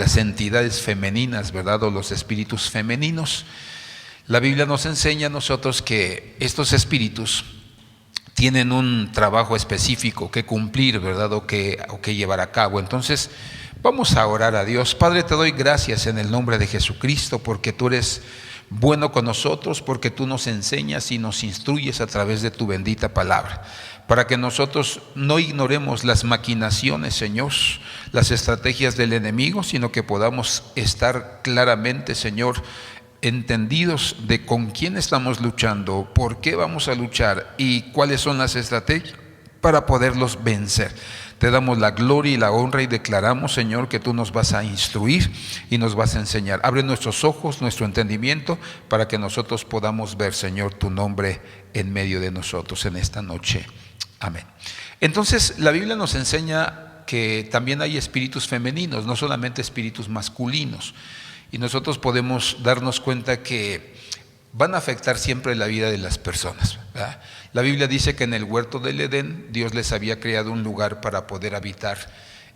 las entidades femeninas, ¿verdad? O los espíritus femeninos. La Biblia nos enseña a nosotros que estos espíritus tienen un trabajo específico que cumplir, ¿verdad? O que llevar a cabo. Entonces, vamos a orar a Dios. Padre, te doy gracias en el nombre de Jesucristo, porque tú eres bueno con nosotros, porque tú nos enseñas y nos instruyes a través de tu bendita palabra, para que nosotros no ignoremos las maquinaciones, Señor, las estrategias del enemigo, sino que podamos estar claramente, Señor, entendidos de con quién estamos luchando, por qué vamos a luchar y cuáles son las estrategias para poderlos vencer. Te damos la gloria y la honra y declaramos, Señor, que tú nos vas a instruir y nos vas a enseñar. Abre nuestros ojos, nuestro entendimiento, para que nosotros podamos ver, Señor, tu nombre en medio de nosotros en esta noche. Amén. Entonces, la Biblia nos enseña que también hay espíritus femeninos, no solamente espíritus masculinos. Y nosotros podemos darnos cuenta que van a afectar siempre la vida de las personas, ¿verdad? La Biblia dice que en el huerto del Edén Dios les había creado un lugar para poder habitar.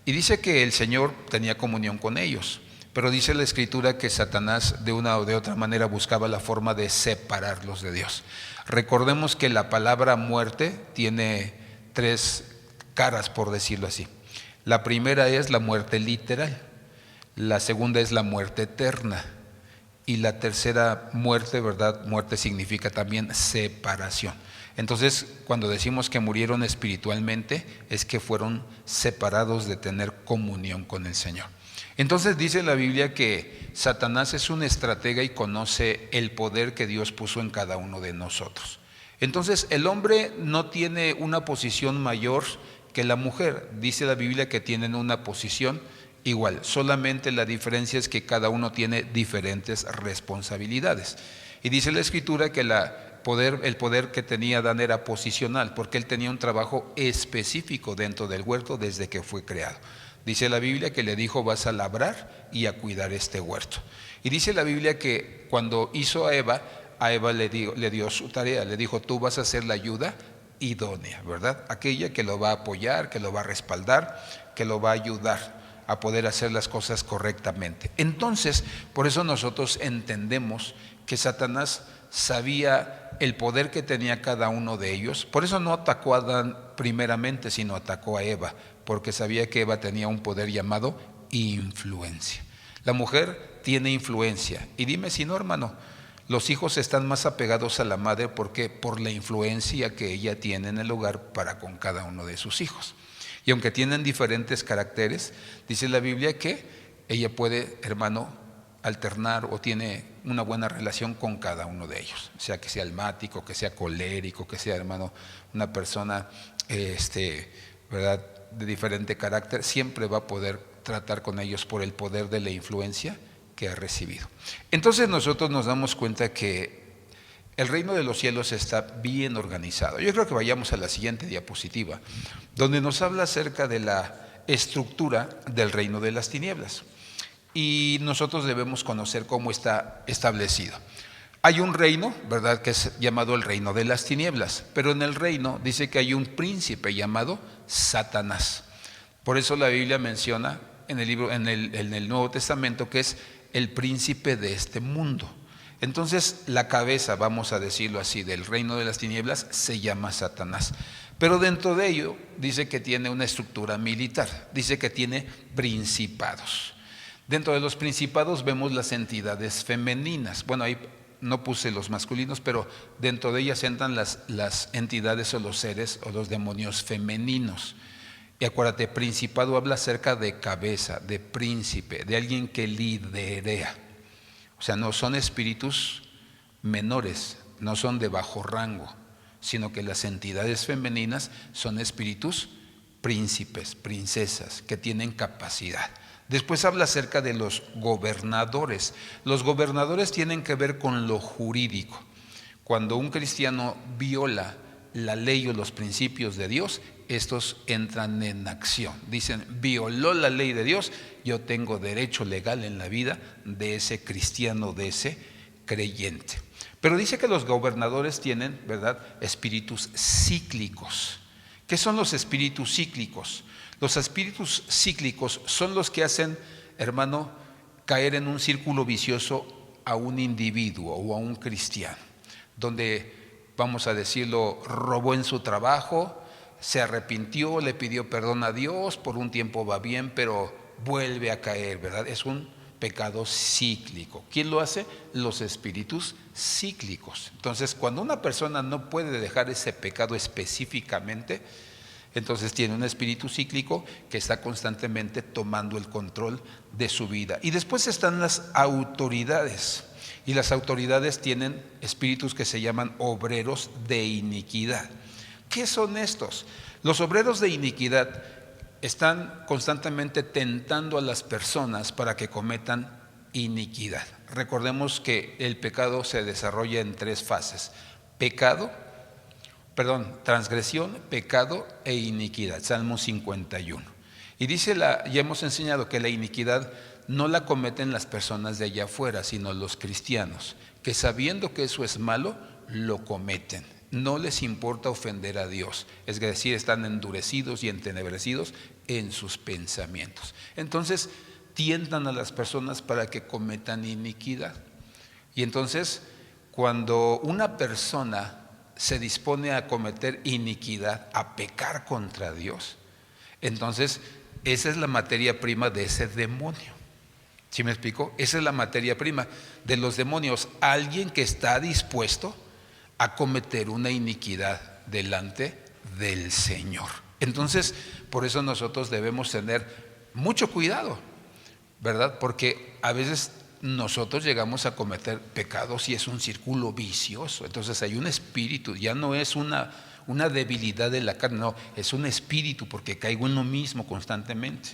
Y dice que el Señor tenía comunión con ellos. Pero dice la Escritura que Satanás de una o de otra manera buscaba la forma de separarlos de Dios. Recordemos que la palabra muerte tiene tres caras, por decirlo así. La primera es la muerte literal. La segunda es la muerte eterna. Y la tercera muerte, ¿verdad? Muerte significa también separación. Entonces, cuando decimos que murieron espiritualmente, es que fueron separados de tener comunión con el Señor. Entonces dice la Biblia que Satanás es un estratega y conoce el poder que Dios puso en cada uno de nosotros. Entonces, el hombre no tiene una posición mayor que la mujer. Dice la Biblia que tienen una posición igual, solamente la diferencia es que cada uno tiene diferentes responsabilidades. Y dice la Escritura que el poder que tenía Adán era posicional, porque él tenía un trabajo específico dentro del huerto desde que fue creado. Dice la Biblia que le dijo: vas a labrar y a cuidar este huerto. Y dice la Biblia que cuando hizo a Eva le dio su tarea, le dijo: tú vas a ser la ayuda idónea, ¿verdad? Aquella que lo va a apoyar, que lo va a respaldar, que lo va a ayudar a poder hacer las cosas correctamente. Entonces, por eso nosotros entendemos que Satanás sabía el poder que tenía cada uno de ellos. Por eso no atacó a Adán primeramente, sino atacó a Eva, porque sabía que Eva tenía un poder llamado influencia. La mujer tiene influencia. Y dime si no, hermano, los hijos están más apegados a la madre porque por la influencia que ella tiene en el hogar para con cada uno de sus hijos. Y aunque tienen diferentes caracteres, dice la Biblia que ella puede, hermano, alternar o tiene una buena relación con cada uno de ellos. O sea, que sea almático, que sea colérico, que sea, hermano, una persona, ¿verdad?, de diferente carácter, siempre va a poder tratar con ellos por el poder de la influencia que ha recibido. Entonces nosotros nos damos cuenta que el reino de los cielos está bien organizado. Yo creo que vayamos a la siguiente diapositiva, donde nos habla acerca de la estructura del reino de las tinieblas. Y nosotros debemos conocer cómo está establecido. Hay un reino, ¿verdad?, que es llamado el reino de las tinieblas, pero en el reino dice que hay un príncipe llamado Satanás. Por eso la Biblia menciona en el Nuevo Testamento que es el príncipe de este mundo. Entonces la cabeza, vamos a decirlo así, del reino de las tinieblas se llama Satanás. Pero dentro de ello dice que tiene una estructura militar, dice que tiene principados. Dentro de los principados vemos las entidades femeninas. Bueno, ahí no puse los masculinos, pero dentro de ellas entran las entidades o los seres o los demonios femeninos. Y acuérdate, principado habla acerca de cabeza, de príncipe, de alguien que liderea. O sea, no son espíritus menores, no son de bajo rango, sino que las entidades femeninas son espíritus príncipes, princesas, que tienen capacidad. Después habla acerca de los gobernadores. Los gobernadores tienen que ver con lo jurídico. Cuando un cristiano viola la ley o los principios de Dios, estos entran en acción. Dicen: violó la ley de Dios, yo tengo derecho legal en la vida de ese cristiano, de ese creyente. Pero dice que los gobernadores tienen, ¿verdad?, espíritus cíclicos. ¿Qué son los espíritus cíclicos? Los espíritus cíclicos son los que hacen hermano, caer en un círculo vicioso a un individuo o a un cristiano, donde, vamos a decirlo, robó en su trabajo, se arrepintió, le pidió perdón a Dios, por un tiempo va bien, pero vuelve a caer, ¿verdad? Es un pecado cíclico. ¿Quién lo hace? Los espíritus cíclicos. Entonces, cuando una persona no puede dejar ese pecado específicamente, entonces tiene un espíritu cíclico que está constantemente tomando el control de su vida. Y después están las autoridades. Y las autoridades tienen espíritus que se llaman obreros de iniquidad. ¿Qué son estos? Los obreros de iniquidad están constantemente tentando a las personas para que cometan iniquidad. Recordemos que el pecado se desarrolla en 3 fases: transgresión, pecado e iniquidad. Salmo 51. Y dice, ya hemos enseñado que la iniquidad no la cometen las personas de allá afuera, sino los cristianos, que sabiendo que eso es malo, lo cometen. No les importa ofender a Dios, es decir, están endurecidos y entenebrecidos en sus pensamientos. Entonces, tientan a las personas para que cometan iniquidad. Y entonces, cuando una persona se dispone a cometer iniquidad, a pecar contra Dios, entonces esa es la materia prima de ese demonio. ¿Sí me explico? Esa es la materia prima de los demonios, alguien que está dispuesto a cometer una iniquidad delante del Señor. Entonces, por eso nosotros debemos tener mucho cuidado, ¿verdad? Porque a veces nosotros llegamos a cometer pecados y es un círculo vicioso. Entonces hay un espíritu, ya no es una debilidad de la carne, no, es un espíritu, porque caigo en lo mismo constantemente.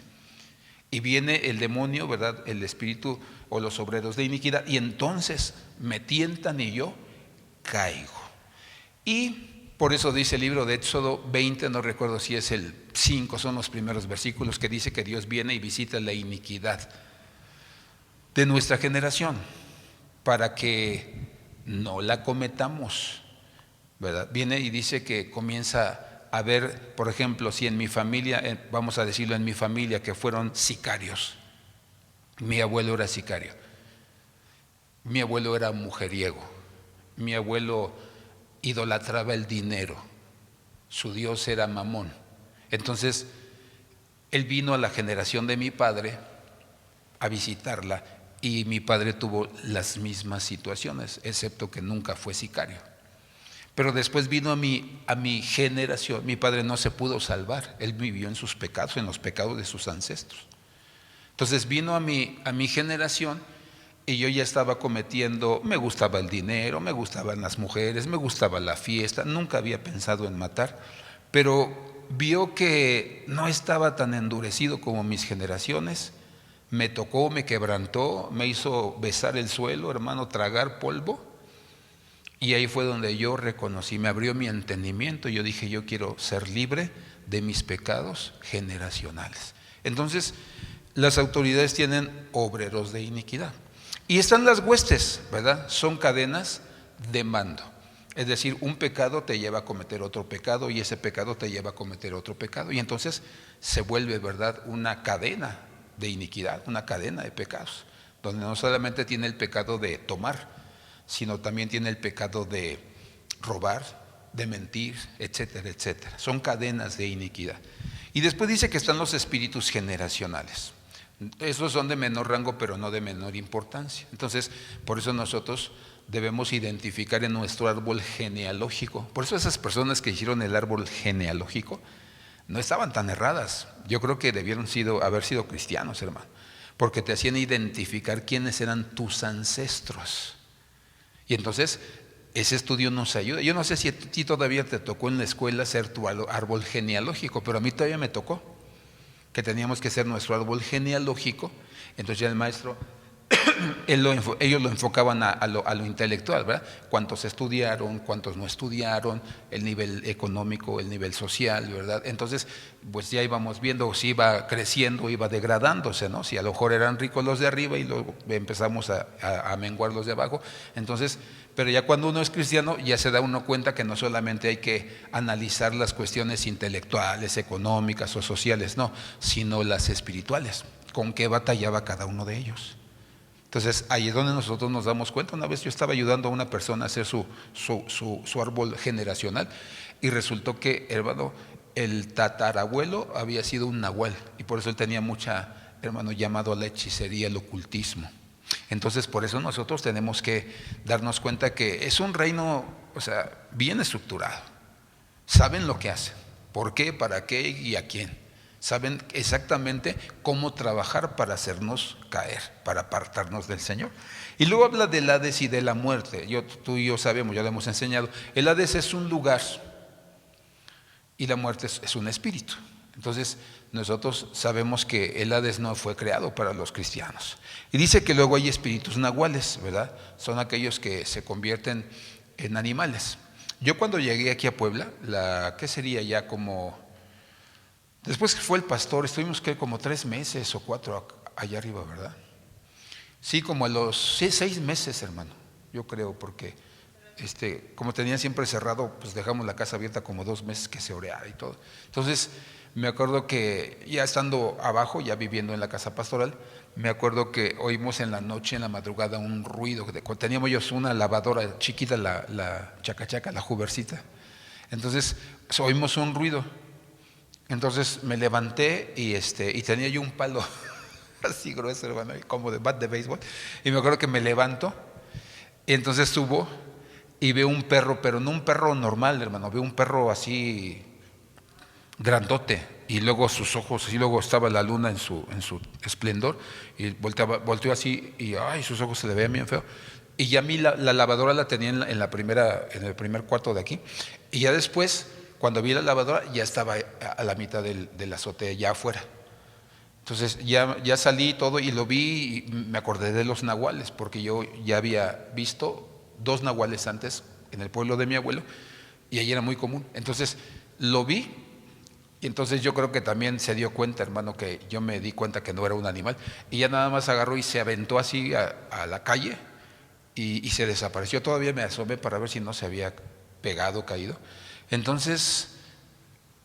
Y viene el demonio, ¿verdad? El espíritu o los obreros de iniquidad, y entonces me tientan y yo caigo. Y por eso dice el libro de Éxodo 20, no recuerdo si es el 5, son los primeros versículos, que dice que Dios viene y visita la iniquidad de nuestra generación para que no la cometamos, ¿verdad? Viene y dice que comienza a ver, por ejemplo, si en mi familia, vamos a decirlo, en mi familia, que fueron sicarios. Mi abuelo era sicario, mi abuelo era mujeriego, mi abuelo idolatraba el dinero, su Dios era Mamón. Entonces, él vino a la generación de mi padre a visitarla, y mi padre tuvo las mismas situaciones, excepto que nunca fue sicario. Pero después vino a mi generación. Mi padre no se pudo salvar, él vivió en sus pecados, en los pecados de sus ancestros. Entonces vino a mi generación, y yo ya estaba cometiendo, me gustaba el dinero, me gustaban las mujeres, me gustaba la fiesta, nunca había pensado en matar, pero vio que no estaba tan endurecido como mis generaciones. Me tocó, me quebrantó, me hizo besar el suelo, hermano, tragar polvo. Y ahí fue donde yo reconocí, me abrió mi entendimiento. Yo dije, yo quiero ser libre de mis pecados generacionales. Entonces, las autoridades tienen obreros de iniquidad. Y están las huestes, ¿verdad? Son cadenas de mando. Es decir, un pecado te lleva a cometer otro pecado, y ese pecado te lleva a cometer otro pecado. Y entonces se vuelve, ¿verdad?, una cadena de iniquidad, una cadena de pecados, donde no solamente tiene el pecado de tomar, sino también tiene el pecado de robar, de mentir, etcétera, etcétera. Son cadenas de iniquidad. Y después dice que están los espíritus generacionales. Esos son de menor rango, pero no de menor importancia. Entonces, por eso nosotros debemos identificar en nuestro árbol genealógico. Por eso esas personas que hicieron el árbol genealógico no estaban tan erradas. Yo creo que debieron haber sido cristianos, hermano, porque te hacían identificar quiénes eran tus ancestros. Y entonces ese estudio nos ayuda. Yo no sé si a ti todavía te tocó en la escuela hacer tu árbol genealógico, pero a mí todavía me tocó, que teníamos que hacer nuestro árbol genealógico. Entonces ya el maestro, ellos lo enfocaban a lo intelectual, ¿verdad? Cuántos estudiaron, cuántos no estudiaron, el nivel económico, el nivel social, ¿verdad? Entonces, pues ya íbamos viendo si iba creciendo, iba degradándose, ¿no? Si a lo mejor eran ricos los de arriba y luego empezamos a menguar los de abajo. Entonces, pero ya cuando uno es cristiano, ya se da uno cuenta que no solamente hay que analizar las cuestiones intelectuales, económicas o sociales, no, sino las espirituales. con qué batallaba cada uno de ellos. Entonces ahí es donde nosotros nos damos cuenta. Una vez yo estaba ayudando a una persona a hacer su árbol generacional y resultó que, hermano, el tatarabuelo había sido un nahual y por eso él tenía mucha, hermano, llamado a la hechicería, el ocultismo. Entonces por eso nosotros tenemos que darnos cuenta que es un reino, o sea, bien estructurado. Saben lo que hacen, por qué, para qué y a quién. Saben exactamente cómo trabajar para hacernos caer, para apartarnos del Señor. Y luego habla del Hades y de la muerte. Tú y yo sabemos, ya lo hemos enseñado. El Hades es un lugar y la muerte es un espíritu. Entonces nosotros sabemos que el Hades no fue creado para los cristianos. Y dice que luego hay espíritus nahuales, ¿verdad? Son aquellos que se convierten en animales. Yo cuando llegué aquí a Puebla, ¿qué sería ya como? Después que fue el pastor, estuvimos como 3 meses o 4 allá arriba, ¿verdad? Sí, como a los 6 meses, hermano, yo creo, porque como tenían siempre cerrado, pues dejamos la casa abierta como 2 meses que se oreara y todo. Entonces, me acuerdo que ya estando abajo, ya viviendo en la casa pastoral, me acuerdo que oímos en la noche, en la madrugada, un ruido. Teníamos ellos una lavadora chiquita, la chacachaca, la Hubercita. Entonces, oímos un ruido. Entonces me levanté y tenía yo un palo así grueso, hermano, como de bat de béisbol. Y me acuerdo que me levanto y entonces subo y veo un perro, pero no un perro normal, hermano, veo un perro así grandote y luego sus ojos, así luego estaba la luna en su esplendor y volteó así y ay, sus ojos se le veían bien feo. Y ya a mí la lavadora la tenía en el primer cuarto de aquí y ya después, cuando vi la lavadora, ya estaba a la mitad de la azotea, ya afuera. Entonces ya salí todo y lo vi y me acordé de los nahuales, porque yo ya había visto 2 nahuales antes en el pueblo de mi abuelo y allí era muy común. Entonces lo vi y entonces yo creo que también se dio cuenta, hermano, que yo me di cuenta que no era un animal y ya nada más agarró y se aventó así a la calle y se desapareció. Todavía me asomé para ver si no se había pegado, caído. Entonces,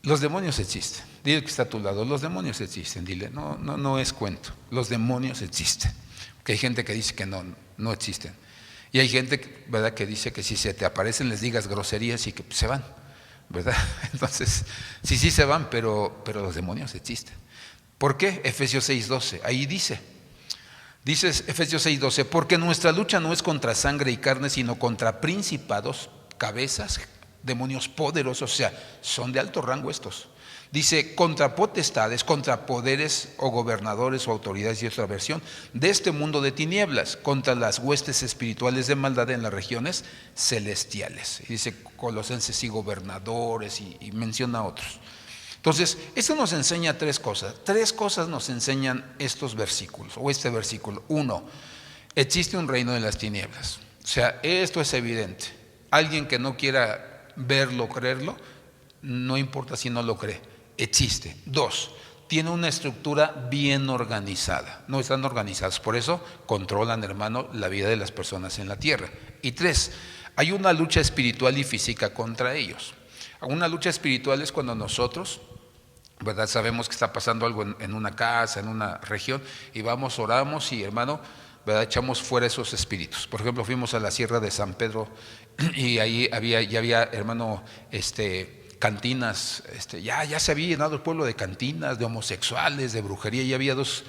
los demonios existen. Dile que está a tu lado, los demonios existen. Dile, no es cuento. Los demonios existen. Porque hay gente que dice que no existen. Y hay gente, ¿verdad?, que dice que si se te aparecen les digas groserías y que se van, ¿verdad? Entonces, sí se van, pero los demonios existen. ¿Por qué? Efesios 6:12. Ahí dice Efesios 6:12, porque nuestra lucha no es contra sangre y carne, sino contra principados, cabezas, demonios poderosos, o sea, son de alto rango estos. Dice, contra potestades, contra poderes o gobernadores o autoridades, y otra versión, de este mundo de tinieblas, contra las huestes espirituales de maldad en las regiones celestiales. Y dice Colosenses y gobernadores y menciona otros. Entonces, esto nos enseña 3 cosas. 3 cosas nos enseñan estos versículos, o este versículo. 1, existe un reino de las tinieblas. O sea, esto es evidente. Alguien que no quiera verlo, creerlo, no importa si no lo cree, existe. 2, tiene una estructura bien organizada, no están organizados, por eso controlan, hermano, la vida de las personas en la tierra. Y 3, hay una lucha espiritual y física contra ellos. Una lucha espiritual es cuando nosotros, ¿verdad?, sabemos que está pasando algo en una casa, en una región, y vamos, oramos y, hermano, ¿verdad?, echamos fuera esos espíritus. Por ejemplo, fuimos a la Sierra de San Pedro y ahí ya había, hermano, cantinas, ya se había llenado el pueblo de cantinas, de homosexuales, de brujería. Ya había dos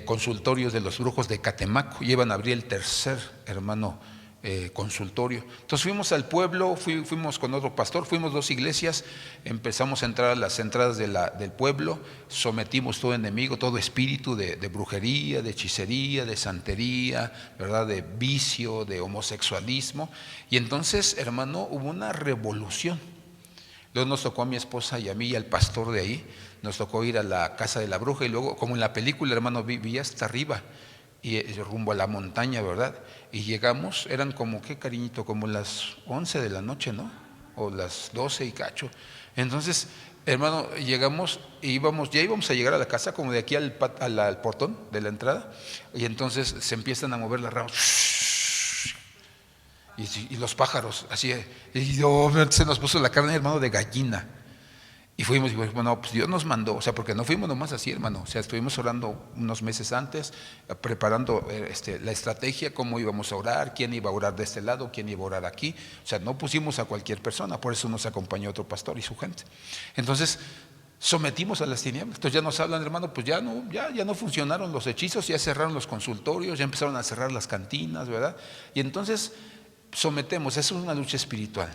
consultorios de los brujos de Catemaco, y iban a abrir el tercer, hermano, consultorio. Entonces fuimos al pueblo, fuimos con otro pastor, fuimos 2 iglesias, empezamos a entrar a las entradas del pueblo, sometimos todo enemigo, todo espíritu de brujería, de hechicería, de santería, ¿verdad?, de vicio, de homosexualismo. Y entonces, hermano, hubo una revolución. Luego nos tocó a mi esposa y a mí y al pastor de ahí, nos tocó ir a la casa de la bruja, y luego, como en la película, hermano, vi hasta arriba y rumbo a la montaña, ¿verdad? Y llegamos, eran como, ¿qué, cariñito? Como las 11 de la noche, ¿no? O las 12 y cacho. Entonces, hermano, llegamos y ya íbamos a llegar a la casa, como de aquí al portón de la entrada, y entonces se empiezan a mover las ramas y los pájaros, así, y se nos puso la carne, hermano, de gallina. Y fuimos y bueno, pues Dios nos mandó, o sea, porque no fuimos nomás así, hermano, o sea, estuvimos orando unos meses antes, preparando la estrategia, cómo íbamos a orar, quién iba a orar de este lado, quién iba a orar aquí, o sea, no pusimos a cualquier persona, por eso nos acompañó otro pastor y su gente. Entonces, sometimos a las tinieblas. Entonces ya nos hablan, hermano, pues ya no funcionaron los hechizos, ya cerraron los consultorios, ya empezaron a cerrar las cantinas, ¿verdad? Y entonces sometemos, es una lucha espiritual.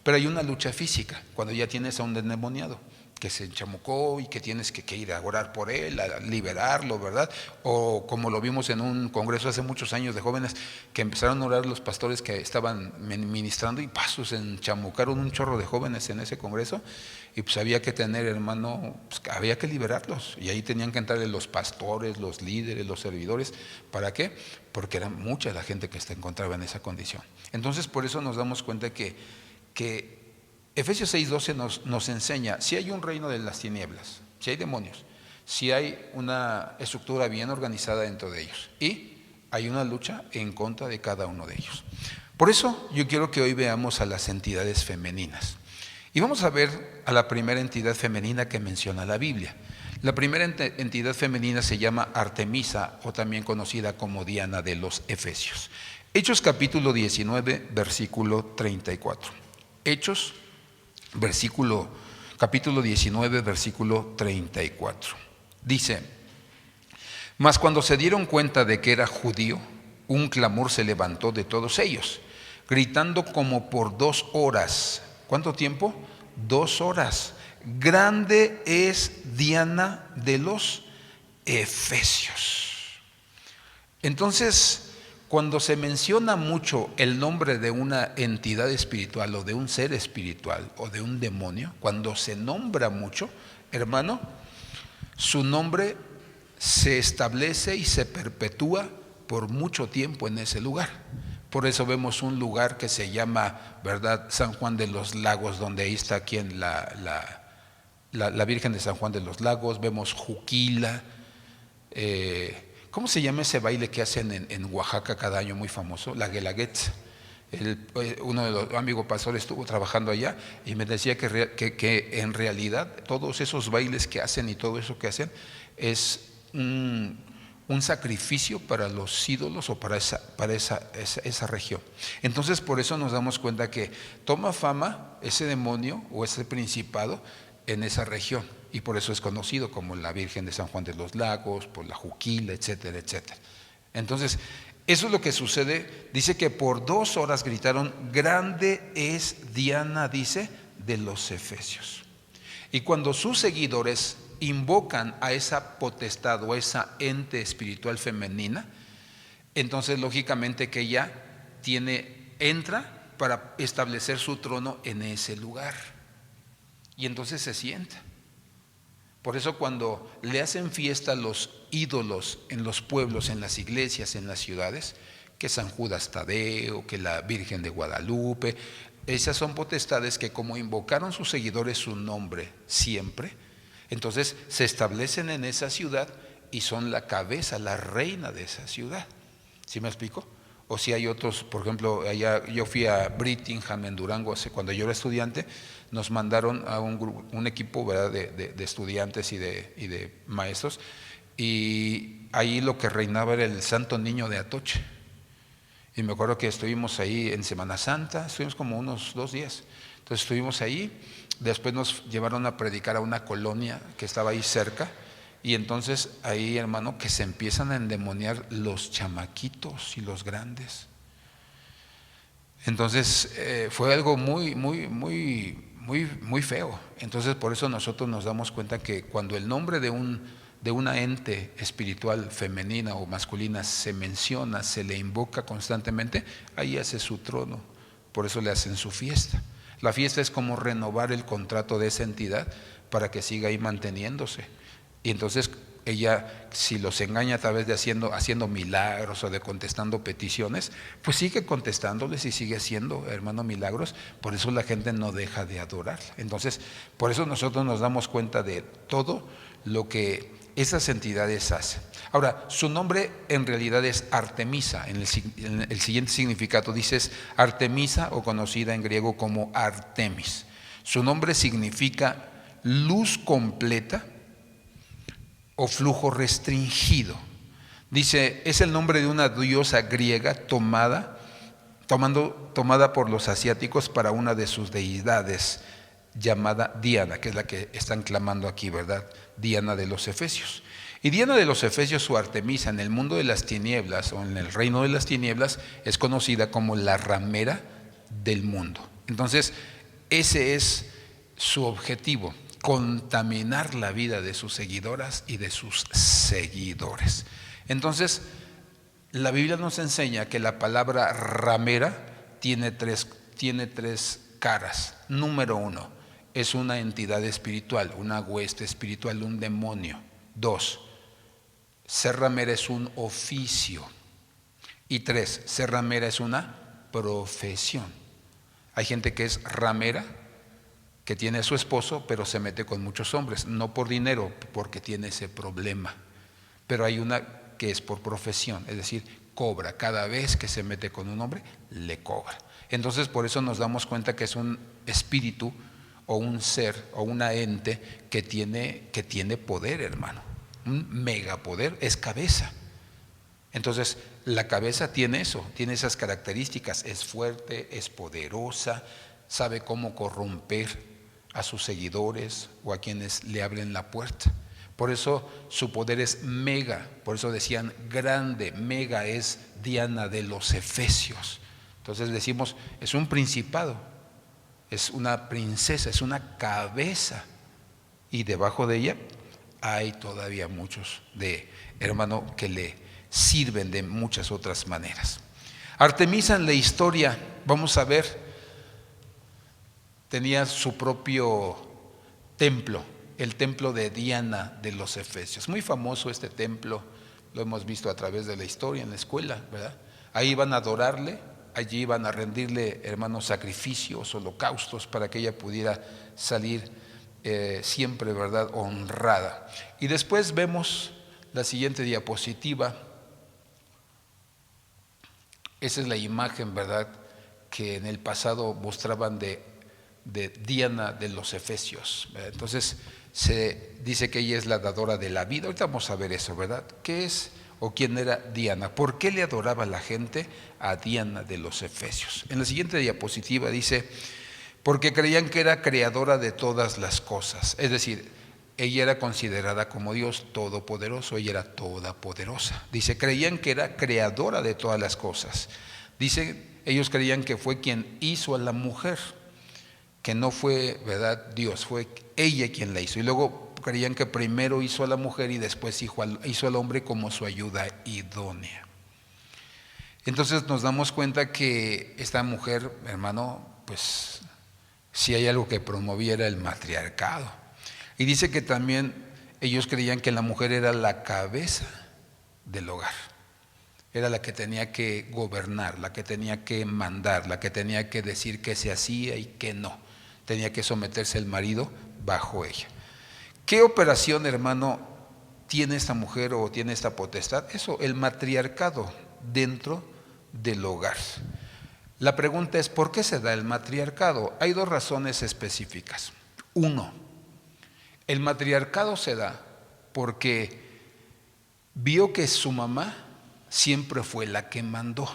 Pero hay una lucha física, cuando ya tienes a un endemoniado que se enchamucó y que tienes que ir a orar por él, a liberarlo, ¿verdad? O como lo vimos en un congreso hace muchos años de jóvenes, que empezaron a orar los pastores que estaban ministrando y se enchamucaron un chorro de jóvenes en ese congreso, y pues había que tener, hermano, pues había que liberarlos, y ahí tenían que entrarle los pastores, los líderes, los servidores. ¿Para qué? Porque era mucha la gente que se encontraba en esa condición. Entonces por eso nos damos cuenta que Efesios 6:12 nos enseña, si hay un reino de las tinieblas, si hay demonios, si hay una estructura bien organizada dentro de ellos, y hay una lucha en contra de cada uno de ellos. Por eso yo quiero que hoy veamos a las entidades femeninas. Y vamos a ver a la primera entidad femenina que menciona la Biblia. La primera entidad femenina se llama Artemisa, o también conocida como Diana de los Efesios. Hechos capítulo 19, versículo 34. Hechos, capítulo 19, versículo 34. Dice: mas cuando se dieron cuenta de que era judío, un clamor se levantó de todos ellos, gritando como por 2 horas. ¿Cuánto tiempo? 2 horas. Grande es Diana de los Efesios. Entonces, cuando se menciona mucho el nombre de una entidad espiritual o de un ser espiritual o de un demonio, cuando se nombra mucho, hermano, su nombre se establece y se perpetúa por mucho tiempo en ese lugar. Por eso vemos un lugar que se llama, ¿verdad?, San Juan de los Lagos, donde ahí está quien la Virgen de San Juan de los Lagos. Vemos Juquila. ¿Cómo se llama ese baile que hacen en Oaxaca cada año muy famoso? La Guelaguetza. Uno de los amigos pastores estuvo trabajando allá y me decía que en realidad todos esos bailes que hacen y todo eso que hacen es un sacrificio para los ídolos o para esa región. Entonces por eso nos damos cuenta que toma fama ese demonio o ese principado en esa región, y por eso es conocido como la Virgen de San Juan de los Lagos, por la Juquila, etcétera, etcétera. Entonces, eso es lo que sucede. Dice que por 2 horas gritaron: grande es Diana, dice, de los Efesios. Y cuando sus seguidores invocan a esa potestad o a esa ente espiritual femenina, entonces lógicamente que ella entra para establecer su trono en ese lugar. Y entonces se sienta. Por eso cuando le hacen fiesta a los ídolos en los pueblos, en las iglesias, en las ciudades, que San Judas Tadeo, que la Virgen de Guadalupe, esas son potestades que, como invocaron sus seguidores su nombre siempre, entonces se establecen en esa ciudad y son la cabeza, la reina de esa ciudad. ¿Sí me explico? O si hay otros, por ejemplo, allá yo fui a Brittingham en Durango cuando yo era estudiante, nos mandaron a un equipo, ¿verdad?, de estudiantes y de maestros, y ahí lo que reinaba era el Santo Niño de Atoche. Y me acuerdo que estuvimos ahí en Semana Santa, estuvimos como unos 2 días. Entonces estuvimos ahí, después nos llevaron a predicar a una colonia que estaba ahí cerca, y entonces ahí, hermano, que se empiezan a endemoniar los chamaquitos y los grandes. Entonces fue algo muy, muy, muy, muy, muy feo. Entonces por eso nosotros nos damos cuenta que cuando el nombre de una ente espiritual femenina o masculina se menciona, se le invoca constantemente, ahí hace su trono. Por eso le hacen su fiesta. La fiesta es como renovar el contrato de esa entidad para que siga ahí manteniéndose. Y entonces ella, si los engaña a través de haciendo milagros o de contestando peticiones, pues sigue contestándoles y sigue haciendo, hermano, milagros. Por eso la gente no deja de adorarla. Entonces, por eso nosotros nos damos cuenta de todo lo que esas entidades hacen. Ahora, su nombre en realidad es Artemisa. En el siguiente significado dices Artemisa, o conocida en griego como Artemis. Su nombre significa luz completa o flujo restringido. Dice, es el nombre de una diosa griega tomada por los asiáticos para una de sus deidades llamada Diana, que es la que están clamando aquí, ¿verdad? Diana de los Efesios. Y Diana de los Efesios o Artemisa en el mundo de las tinieblas o en el reino de las tinieblas es conocida como la ramera del mundo. Entonces, ese es su objetivo, contaminar la vida de sus seguidoras y de sus seguidores. Entonces, la Biblia nos enseña que la palabra ramera tiene tres caras. Número 1, es una entidad espiritual, una hueste espiritual, un demonio. 2, ser ramera es un oficio. Y 3, ser ramera es una profesión. Hay gente que es ramera, que tiene a su esposo, pero se mete con muchos hombres, no por dinero, porque tiene ese problema. Pero hay una que es por profesión, es decir, cobra. Cada vez que se mete con un hombre, le cobra. Entonces, por eso nos damos cuenta que es un espíritu o un ser o una ente que tiene poder, hermano. Un megapoder, es cabeza. Entonces, la cabeza tiene eso, tiene esas características, es fuerte, es poderosa, sabe cómo corromper a sus seguidores o a quienes le abren la puerta. Por eso su poder es mega, por eso decían grande, mega es Diana de los Efesios. Entonces decimos, es un principado, es una princesa, es una cabeza, y debajo de ella hay todavía muchos hermano que le sirven de muchas otras maneras. Artemisa en la historia, vamos a ver, tenía su propio templo, el templo de Diana de los Efesios. Muy famoso este templo, lo hemos visto a través de la historia en la escuela, ¿verdad? Ahí iban a adorarle, allí iban a rendirle, hermanos, sacrificios, holocaustos, para que ella pudiera salir siempre, ¿verdad?, honrada. Y después vemos la siguiente diapositiva. Esa es la imagen, ¿verdad?, que en el pasado mostraban de Diana de los Efesios, ¿verdad? Entonces se dice que ella es la dadora de la vida. Ahorita vamos a ver eso, ¿verdad? ¿Qué es o quién era Diana? ¿Por qué le adoraba la gente a Diana de los Efesios? En la siguiente diapositiva dice, porque creían que era creadora de todas las cosas. Es decir, ella era considerada como Dios todopoderoso, ella era todopoderosa. Dice, creían que era creadora de todas las cosas. Dice, ellos creían que fue quien hizo a la mujer, que no fue, ¿verdad?, Dios, fue ella quien la hizo. Y luego creían que primero hizo a la mujer y después hizo al hombre como su ayuda idónea. Entonces nos damos cuenta que esta mujer, hermano, pues si hay algo que promovía era el matriarcado. Y dice que también ellos creían que la mujer era la cabeza del hogar. Era la que tenía que gobernar, la que tenía que mandar, la que tenía que decir qué se hacía y qué no. Tenía que someterse el marido bajo ella. ¿Qué operación, hermano, tiene esta mujer o tiene esta potestad? Eso, el matriarcado dentro del hogar. La pregunta es, ¿por qué se da el matriarcado? Hay dos razones específicas. Uno, el matriarcado se da porque vio que su mamá siempre fue la que mandó,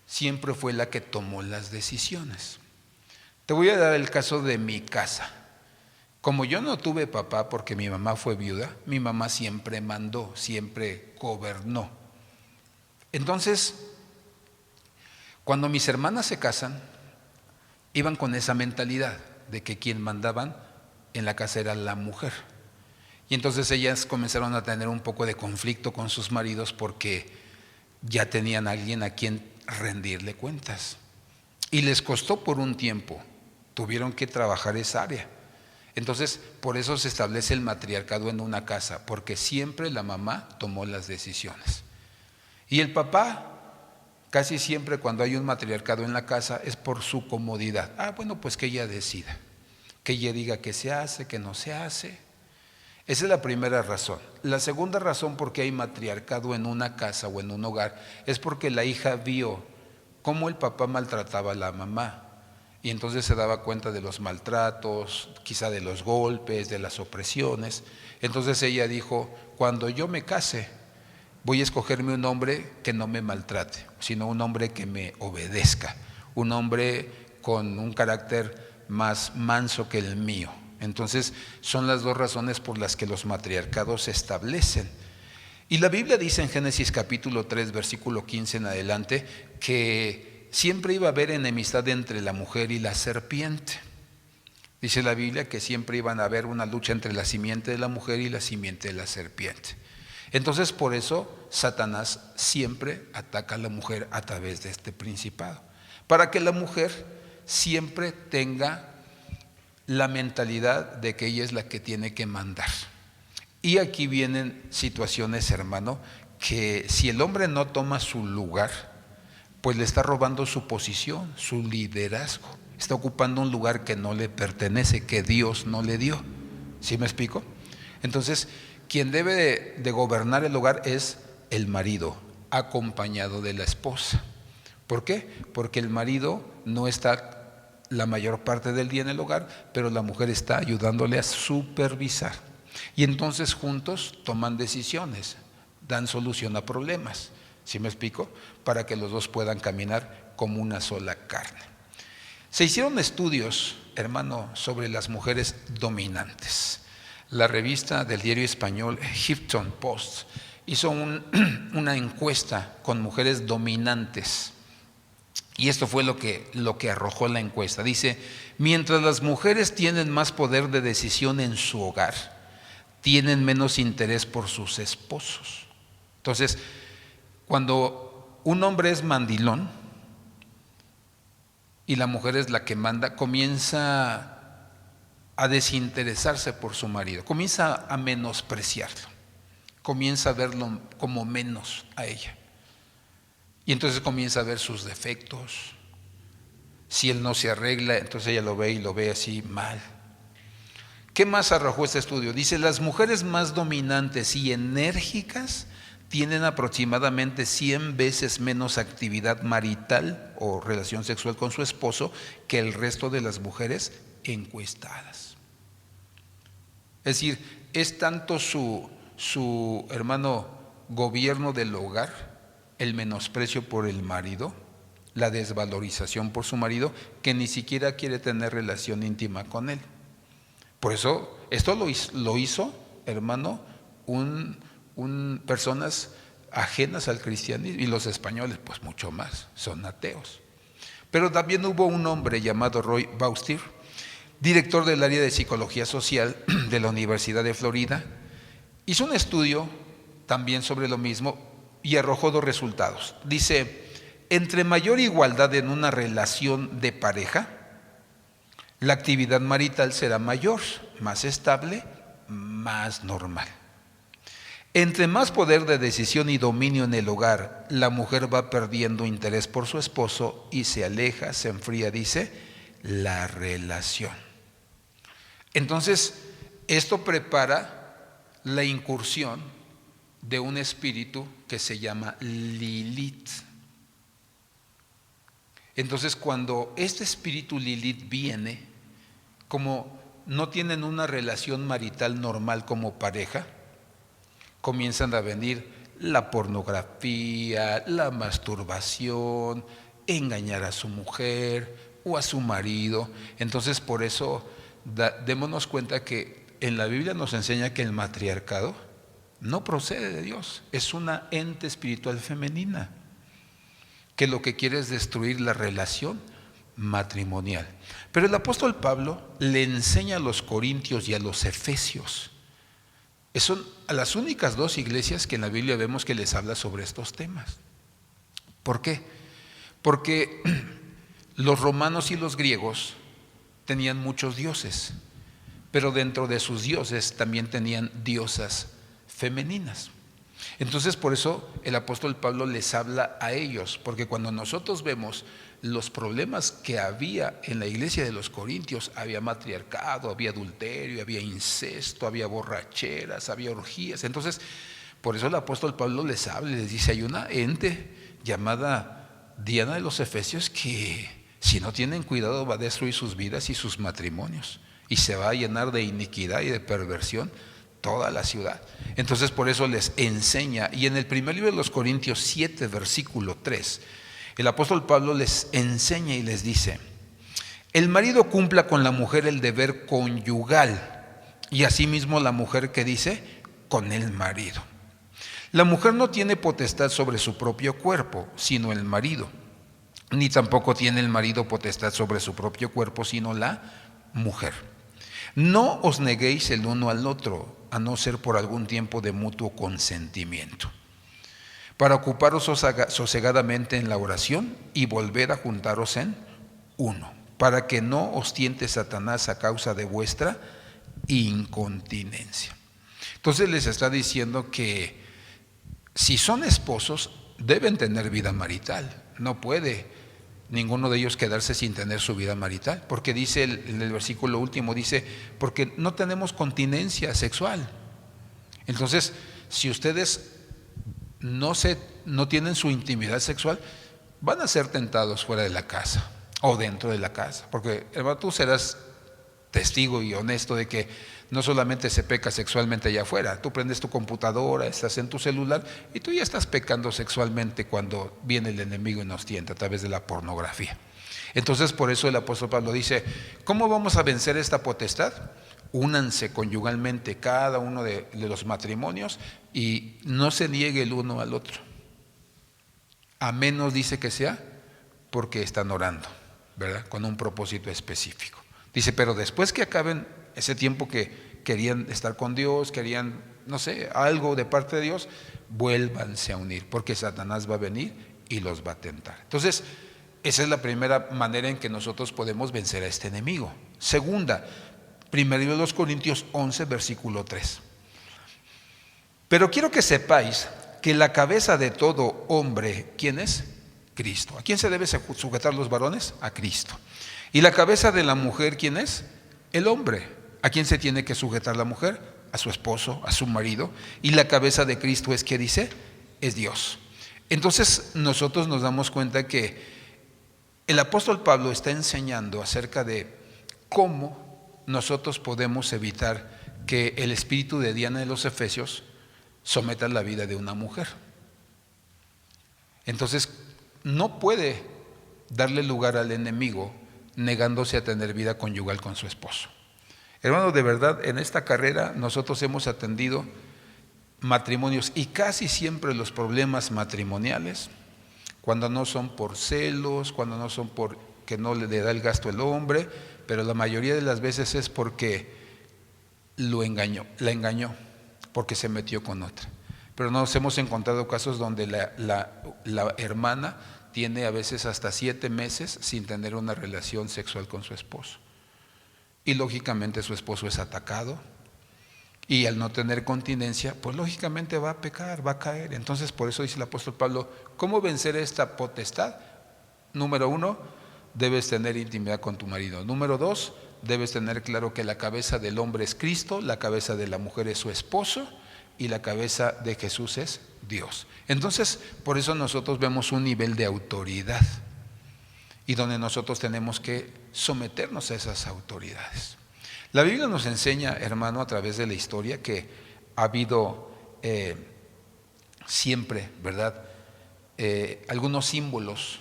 siempre fue la que tomó las decisiones. Te voy a dar el caso de mi casa. Como yo no tuve papá porque mi mamá fue viuda, mi mamá siempre mandó, siempre gobernó. Entonces, cuando mis hermanas se casan, iban con esa mentalidad de que quien mandaban en la casa era la mujer. Y entonces ellas comenzaron a tener un poco de conflicto con sus maridos porque ya tenían a alguien a quien rendirle cuentas. Y les costó por un tiempo, tuvieron que trabajar esa área. Entonces, por eso se establece el matriarcado en una casa, porque siempre la mamá tomó las decisiones. Y el papá, casi siempre cuando hay un matriarcado en la casa, es por su comodidad. Bueno, pues que ella decida, que ella diga qué se hace, qué no se hace. Esa es la primera razón. La segunda razón por qué hay matriarcado en una casa o en un hogar es porque la hija vio cómo el papá maltrataba a la mamá. Y entonces se daba cuenta de los maltratos, quizá de los golpes, de las opresiones. Entonces ella dijo, cuando yo me case, voy a escogerme un hombre que no me maltrate, sino un hombre que me obedezca, un hombre con un carácter más manso que el mío. Entonces son las dos razones por las que los matriarcados se establecen. Y la Biblia dice en Génesis capítulo 3, versículo 15 en adelante, que siempre iba a haber enemistad entre la mujer y la serpiente. Dice la Biblia que siempre iban a haber una lucha entre la simiente de la mujer y la simiente de la serpiente. Entonces por eso Satanás siempre ataca a la mujer a través de este principado, para que la mujer siempre tenga la mentalidad de que ella es la que tiene que mandar. Y aquí vienen situaciones, hermano, que si el hombre no toma su lugar, pues le está robando su posición, su liderazgo. Está ocupando un lugar que no le pertenece, que Dios no le dio. ¿Sí me explico? Entonces, quien debe de gobernar el hogar es el marido, acompañado de la esposa. ¿Por qué? Porque el marido no está la mayor parte del día en el hogar, pero la mujer está ayudándole a supervisar. Y entonces juntos toman decisiones, dan solución a problemas. ¿Sí me explico? Para que los dos puedan caminar como una sola carne. Se hicieron estudios, hermano, sobre las mujeres dominantes. La revista del diario español Huffington Post hizo una encuesta con mujeres dominantes. Y esto fue lo que arrojó la encuesta. Dice, mientras las mujeres tienen más poder de decisión en su hogar, tienen menos interés por sus esposos. Entonces, cuando un hombre es mandilón y la mujer es la que manda, comienza a desinteresarse por su marido, comienza a menospreciarlo, comienza a verlo como menos a ella. Y entonces comienza a ver sus defectos. Si él no se arregla, entonces ella lo ve y lo ve así mal. ¿Qué más arrojó este estudio? Dice, las mujeres más dominantes y enérgicas tienen aproximadamente 100 veces menos actividad marital o relación sexual con su esposo que el resto de las mujeres encuestadas. Es decir, es tanto su hermano gobierno del hogar, el menosprecio por el marido, la desvalorización por su marido, que ni siquiera quiere tener relación íntima con él. Por eso, esto lo hizo, hermano, personas ajenas al cristianismo, y los españoles, pues mucho más, son ateos. Pero también hubo un hombre llamado Roy Baustir, director del área de psicología social de la Universidad de Florida, hizo un estudio también sobre lo mismo y arrojó dos resultados. Dice, entre mayor igualdad en una relación de pareja, la actividad marital será mayor, más estable, más normal. Entre más poder de decisión y dominio en el hogar, la mujer va perdiendo interés por su esposo y se aleja, se enfría, dice, la relación. Entonces, esto prepara la incursión de un espíritu que se llama Lilith. Entonces, cuando este espíritu Lilith viene, como no tienen una relación marital normal como pareja, comienzan a venir la pornografía, la masturbación, engañar a su mujer o a su marido. Entonces, por eso démonos cuenta que en la Biblia nos enseña que el matriarcado no procede de Dios, es una ente espiritual femenina que lo que quiere es destruir la relación matrimonial. Pero el apóstol Pablo le enseña a los corintios y a los efesios. Son a las únicas dos iglesias que en la Biblia vemos que les habla sobre estos temas. ¿Por qué? Porque los romanos y los griegos tenían muchos dioses, pero dentro de sus dioses también tenían diosas femeninas. Entonces, por eso el apóstol Pablo les habla a ellos, porque cuando nosotros vemos los problemas que había en la iglesia de los Corintios, había matriarcado, había adulterio, había incesto, había borracheras, había orgías. Entonces, por eso el apóstol Pablo les habla y les dice, hay una ente llamada Diana de los Efesios que Si no tienen cuidado, va a destruir sus vidas y sus matrimonios, y se va a llenar de iniquidad y de perversión toda la ciudad. Entonces por eso les enseña, y en el primer libro de los Corintios 7, versículo 3, el apóstol Pablo les enseña y les dice: el marido cumpla con la mujer el deber conyugal, y asimismo la mujer, que dice, con el marido. La mujer no tiene potestad sobre su propio cuerpo, sino el marido, ni tampoco tiene el marido potestad sobre su propio cuerpo, sino la mujer. No os neguéis el uno al otro, a no ser por algún tiempo de mutuo consentimiento, para ocuparos sosegadamente en la oración y volver a juntaros en uno, para que no os tiente Satanás a causa de vuestra incontinencia. Entonces les está diciendo que si son esposos, deben tener vida marital. No puede ninguno de ellos quedarse sin tener su vida marital, porque dice en el versículo último, dice, porque no tenemos continencia sexual. Entonces, si ustedes no tienen su intimidad sexual, van a ser tentados fuera de la casa o dentro de la casa, porque hermano, tú serás testigo y honesto de que no solamente se peca sexualmente allá afuera. Tú prendes tu computadora, estás en tu celular y tú ya estás pecando sexualmente cuando viene el enemigo y nos tienta a través de la pornografía. Entonces por eso el apóstol Pablo dice: ¿cómo vamos a vencer esta potestad? Únanse conyugalmente cada uno de los matrimonios y no se niegue el uno al otro, a menos, dice, que sea porque están orando, ¿verdad? Con un propósito específico. Dice, pero después que acaben ese tiempo que querían estar con Dios, querían, no sé, algo de parte de Dios, vuélvanse a unir, porque Satanás va a venir y los va a tentar. Entonces, esa es la primera manera en que nosotros podemos vencer a este enemigo. Segunda, 1 Corintios 11, versículo 3. Pero quiero que sepáis que la cabeza de todo hombre, ¿quién es? Cristo. ¿A quién se debe sujetar los varones? A Cristo. ¿Y la cabeza de la mujer quién es? El hombre. ¿A quién se tiene que sujetar la mujer? A su esposo, a su marido. Y la cabeza de Cristo es, ¿qué dice? Es Dios. Entonces nosotros nos damos cuenta que el apóstol Pablo está enseñando acerca de cómo nosotros podemos evitar que el espíritu de Diana de los Efesios someta la vida de una mujer. Entonces no puede darle lugar al enemigo negándose a tener vida conyugal con su esposo. Hermanos, de verdad, en esta carrera nosotros hemos atendido matrimonios y casi siempre los problemas matrimoniales, cuando no son por celos, cuando no son porque no le da el gasto el hombre, pero la mayoría de las veces es porque la engañó, porque se metió con otra. Pero nos hemos encontrado casos donde la hermana tiene a veces hasta 7 meses sin tener una relación sexual con su esposo. Y lógicamente su esposo es atacado, y al no tener continencia, pues lógicamente va a pecar, va a caer. Entonces por eso dice el apóstol Pablo, ¿cómo vencer esta potestad? Número 1, debes tener intimidad con tu marido. Número 2, debes tener claro que la cabeza del hombre es Cristo, la cabeza de la mujer es su esposo, y la cabeza de Jesús es Dios. Entonces, por eso nosotros vemos un nivel de autoridad y donde nosotros tenemos que someternos a esas autoridades. La Biblia nos enseña, hermano, a través de la historia, que ha habido siempre, ¿verdad?, algunos símbolos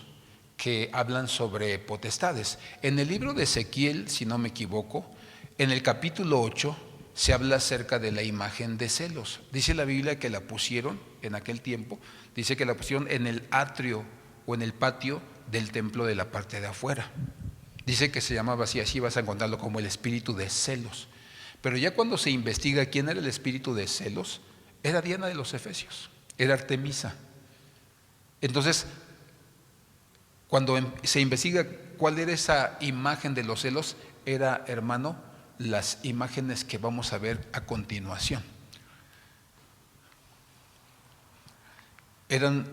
que hablan sobre potestades. En el libro de Ezequiel, si no me equivoco, en el capítulo 8, se habla acerca de la imagen de celos. Dice la Biblia que la pusieron en aquel tiempo, dice que la pusieron en el atrio o en el patio del templo de la parte de afuera. Dice que se llamaba así vas a encontrarlo como el espíritu de celos. Pero ya cuando se investiga quién era el espíritu de celos, era Diana de los Efesios, era Artemisa. Entonces, cuando se investiga cuál era esa imagen de los celos, era, hermano, las imágenes que vamos a ver a continuación. Eran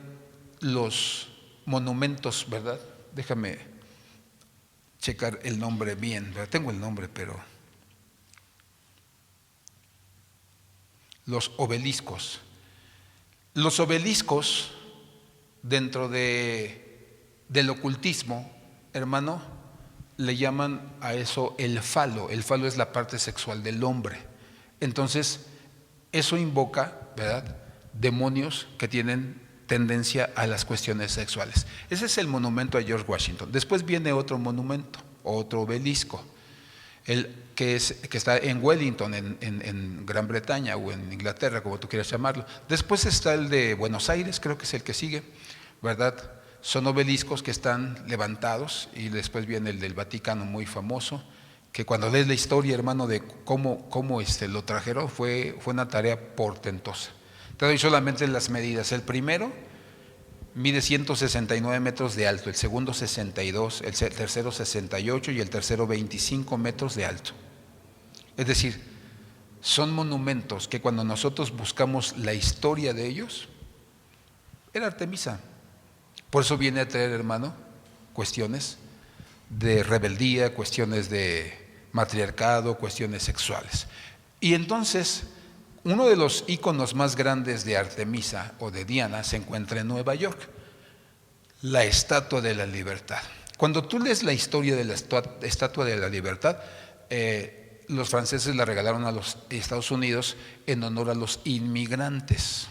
los monumentos, ¿verdad? Déjame checar el nombre bien, ¿verdad? Tengo el nombre, pero los obeliscos. Los obeliscos dentro del ocultismo hermano, le llaman a eso el falo. El falo es la parte sexual del hombre. Entonces, eso invoca, ¿verdad?, demonios que tienen tendencia a las cuestiones sexuales. Ese es el monumento a George Washington. Después viene otro monumento, otro obelisco, que está en Wellington, en Gran Bretaña o en Inglaterra, como tú quieras llamarlo. Después está el de Buenos Aires, creo que es el que sigue, ¿verdad? Son obeliscos que están levantados, y después viene el del Vaticano, muy famoso, que cuando lees la historia, hermano, de cómo lo trajeron, fue una tarea portentosa. Te doy solamente las medidas. El primero mide 169 metros de alto, el segundo 62, el tercero 68 y el tercero 25 metros de alto. Es decir, son monumentos que cuando nosotros buscamos la historia de ellos, era Artemisa. Por eso viene a traer, hermano, cuestiones de rebeldía, cuestiones de matriarcado, cuestiones sexuales. Y entonces, uno de los íconos más grandes de Artemisa o de Diana se encuentra en Nueva York, la Estatua de la Libertad. Cuando tú lees la historia de la Estatua de la Libertad, los franceses la regalaron a los Estados Unidos en honor a los inmigrantes.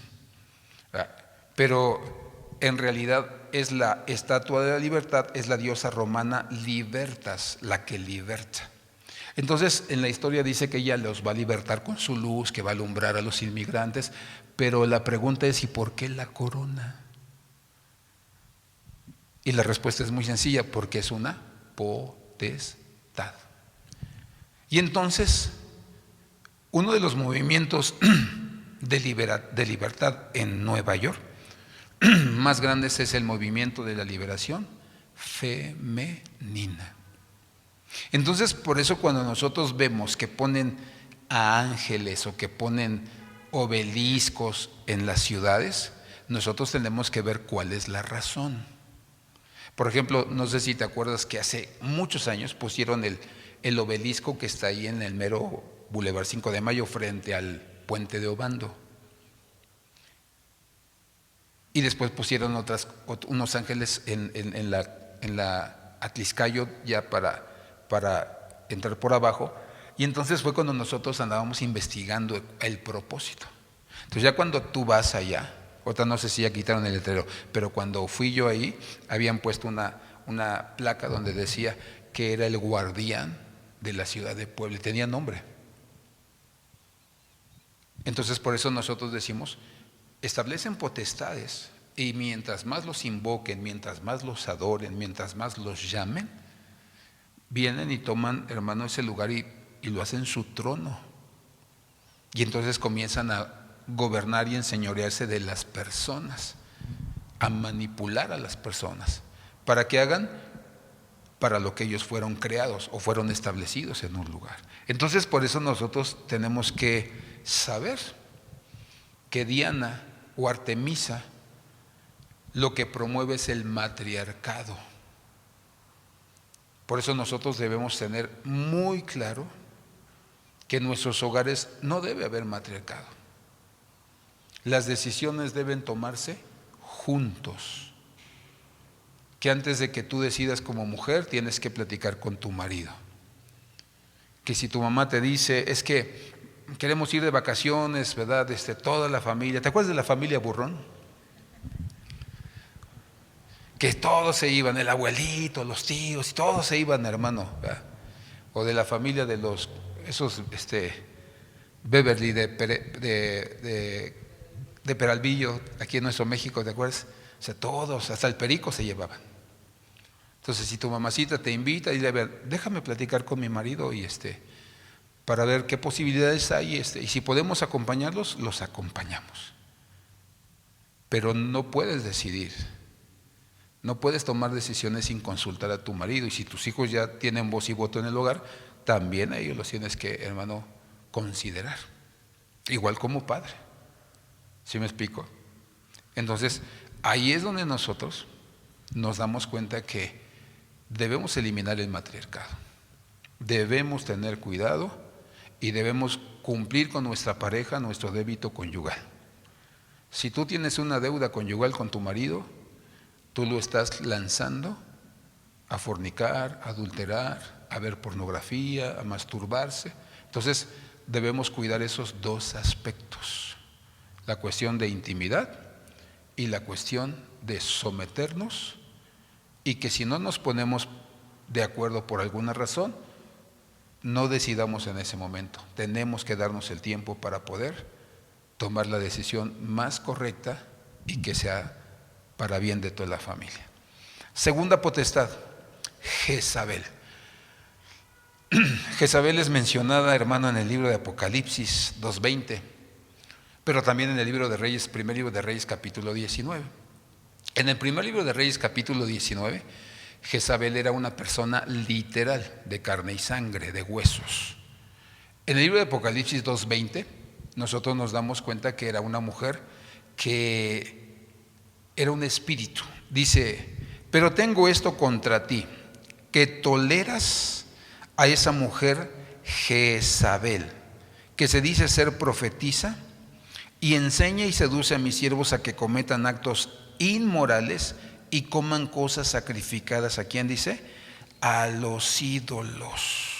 Pero en realidad es la Estatua de la Libertad, es la diosa romana Libertas, la que liberta. Entonces, en la historia dice que ella los va a libertar con su luz, que va a alumbrar a los inmigrantes, pero la pregunta es: ¿y por qué la corona? Y la respuesta es muy sencilla: porque es una potestad. Y entonces, uno de los movimientos de libertad en Nueva York más grandes es el movimiento de la liberación femenina. Entonces, por eso cuando nosotros vemos que ponen a ángeles o que ponen obeliscos en las ciudades, nosotros tenemos que ver cuál es la razón. Por ejemplo, no sé si te acuerdas que hace muchos años pusieron el obelisco que está ahí en el mero Boulevard 5 de Mayo frente al puente de Obando. Y después pusieron unos ángeles en la Atliscayo ya para entrar por abajo. Y entonces fue cuando nosotros andábamos investigando el propósito. Entonces ya cuando tú vas allá, ahorita no sé si ya quitaron el letrero, pero cuando fui yo ahí, habían puesto una placa donde decía que era el guardián de la ciudad de Puebla, y tenía nombre. Entonces por eso nosotros decimos: establecen potestades, y mientras más los invoquen, mientras más los adoren, mientras más los llamen, vienen y toman, hermano, ese lugar y lo hacen su trono. Y entonces comienzan a gobernar y enseñorearse de las personas, a manipular a las personas, para que hagan para lo que ellos fueron creados o fueron establecidos en un lugar. Entonces por eso nosotros tenemos que saber que Diana o Artemisa lo que promueve es el matriarcado. Por eso nosotros debemos tener muy claro que en nuestros hogares no debe haber matriarcado. Las decisiones deben tomarse juntos. Que antes de que tú decidas como mujer, tienes que platicar con tu marido. Que si tu mamá te dice: es que queremos ir de vacaciones, ¿verdad? Toda la familia. ¿Te acuerdas de la familia Burrón? Que todos se iban, el abuelito, los tíos, y todos se iban, hermano, ¿verdad? O de la familia de esos Beverly de Peralvillo, aquí en nuestro México, ¿te acuerdas? O sea, todos, hasta el perico se llevaban. Entonces, si tu mamacita te invita, dile: a ver, déjame platicar con mi marido y para ver qué posibilidades hay, y si podemos acompañarlos, los acompañamos. Pero no puedes decidir. No puedes tomar decisiones sin consultar a tu marido. Y si tus hijos ya tienen voz y voto en el hogar, también a ellos los tienes que, hermano, considerar. Igual como padre. ¿Sí me explico? Entonces, ahí es donde nosotros nos damos cuenta que debemos eliminar el matriarcado. Debemos tener cuidado y debemos cumplir con nuestra pareja nuestro débito conyugal. Si tú tienes una deuda conyugal con tu marido, tú lo estás lanzando a fornicar, a adulterar, a ver pornografía, a masturbarse. Entonces debemos cuidar esos dos aspectos, la cuestión de intimidad y la cuestión de someternos, y que si no nos ponemos de acuerdo por alguna razón, no decidamos en ese momento. Tenemos que darnos el tiempo para poder tomar la decisión más correcta y que sea para bien de toda la familia. Segunda potestad, Jezabel. Jezabel es mencionada, hermano, en el libro de Apocalipsis 2:20, pero también en el libro de Reyes, primer libro de Reyes, capítulo 19. En el primer libro de Reyes, capítulo 19, Jezabel era una persona literal, de carne y sangre, de huesos. En el libro de Apocalipsis 2:20, nosotros nos damos cuenta que era una mujer que era un espíritu. Dice: pero tengo esto contra ti, que toleras a esa mujer Jezabel, que se dice ser profetisa, y enseña y seduce a mis siervos a que cometan actos inmorales y coman cosas sacrificadas. ¿A quién dice? A los ídolos.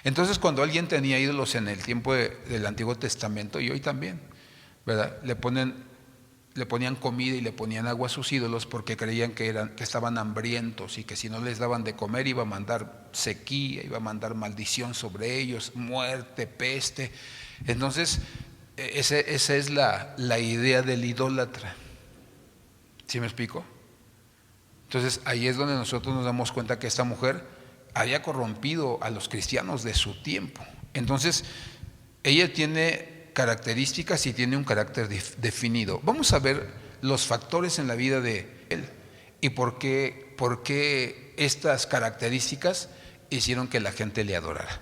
Entonces, cuando alguien tenía ídolos en el tiempo del Antiguo Testamento, y hoy también, ¿verdad?, le ponían comida y le ponían agua a sus ídolos, porque creían que estaban hambrientos, y que si no les daban de comer iba a mandar sequía, iba a mandar maldición sobre ellos, muerte, peste. Entonces, esa es la idea del idólatra. ¿Sí me explico? Entonces ahí es donde nosotros nos damos cuenta que esta mujer había corrompido a los cristianos de su tiempo. Entonces ella tiene características y tiene un carácter definido. Vamos a ver los factores en la vida de él y por qué estas características hicieron que la gente le adorara.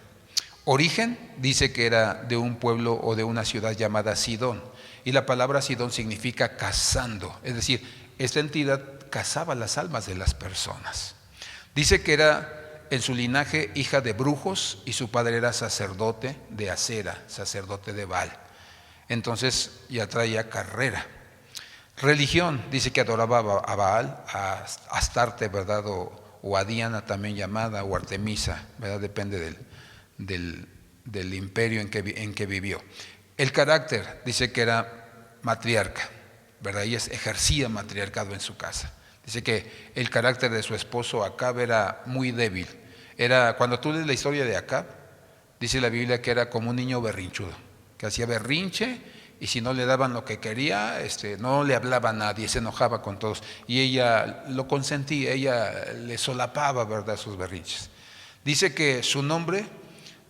Origen dice que era de un pueblo o de una ciudad llamada Sidón, y la palabra Sidón significa cazando, es decir, esta entidad cazaba las almas de las personas. Dice que era en su linaje hija de brujos, y su padre era sacerdote de Acera, sacerdote de Baal. Entonces ya traía carrera. Religión, dice que adoraba a Baal, a Astarte, ¿verdad?, o a Diana también llamada, o Artemisa, ¿verdad?, depende del imperio en que vivió. El carácter, dice que era matriarca, ¿verdad? Ella ejercía matriarcado en su casa. Dice que el carácter de su esposo Acab era muy débil. Cuando tú lees la historia de Acab, dice la Biblia que era como un niño berrinchudo, que hacía berrinche, y si no le daban lo que quería, no le hablaba a nadie, se enojaba con todos, y ella lo consentía, ella le solapaba, ¿verdad?, sus berrinches. Dice que su nombre,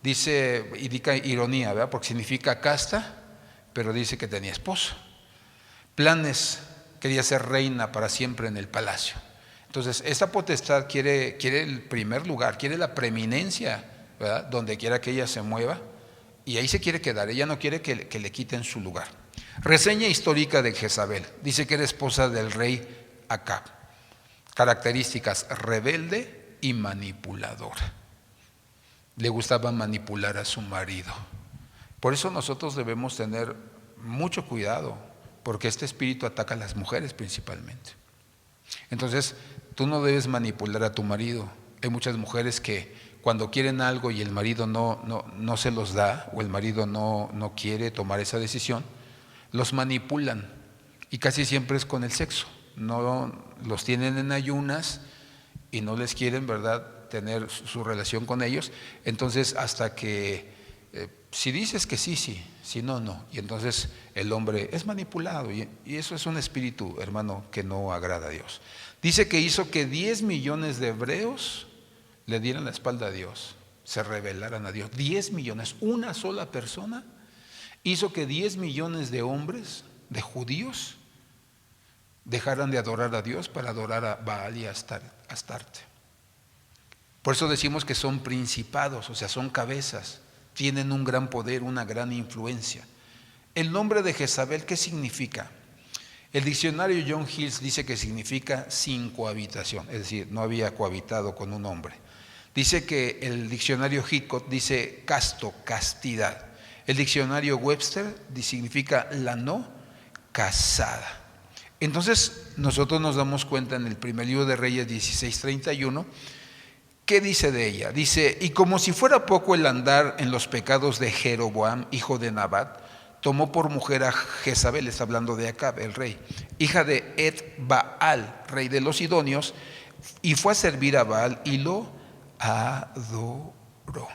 indica ironía, ¿verdad?, porque significa casta, pero dice que tenía esposo. Planes, quería ser reina para siempre en el palacio. Entonces, esta potestad quiere el primer lugar, quiere la preeminencia, ¿verdad?, donde quiera que ella se mueva, y ahí se quiere quedar. Ella no quiere que le quiten su lugar. Reseña histórica de Jezabel. Dice que era esposa del rey Acab. Características: rebelde y manipuladora. Le gustaba manipular a su marido. Por eso nosotros debemos tener mucho cuidado, porque este espíritu ataca a las mujeres principalmente. Entonces, tú no debes manipular a tu marido. Hay muchas mujeres que cuando quieren algo y el marido no se los da, o el marido no quiere tomar esa decisión, los manipulan, y casi siempre es con el sexo. No los tienen en ayunas y no les quieren, ¿verdad?, tener su relación con ellos. Entonces, hasta que si dices que sí, sí, si no, no. Y entonces el hombre es manipulado, y eso es un espíritu, hermano, que no agrada a Dios. Dice que hizo que 10 millones de hebreos le dieran la espalda a Dios, se rebelaran a Dios. 10 millones, una sola persona hizo que 10 millones de hombres, de judíos, dejaran de adorar a Dios para adorar a Baal y a Astarte. Por eso decimos que son principados, o sea, son cabezas, tienen un gran poder, una gran influencia. El nombre de Jezabel, ¿qué significa? El diccionario John Hills dice que significa sin cohabitación, es decir, no había cohabitado con un hombre. Dice que el diccionario Hitchcock dice casto, castidad. El diccionario Webster significa la no casada. Entonces nosotros nos damos cuenta en el primer libro de Reyes 16:31, ¿qué dice de ella? Dice, y como si fuera poco el andar en los pecados de Jeroboam, hijo de Nabat, tomó por mujer a Jezabel, está hablando de Acab, el rey, hija de Et-Baal, rey de los Sidonios, y fue a servir a Baal y lo adoró.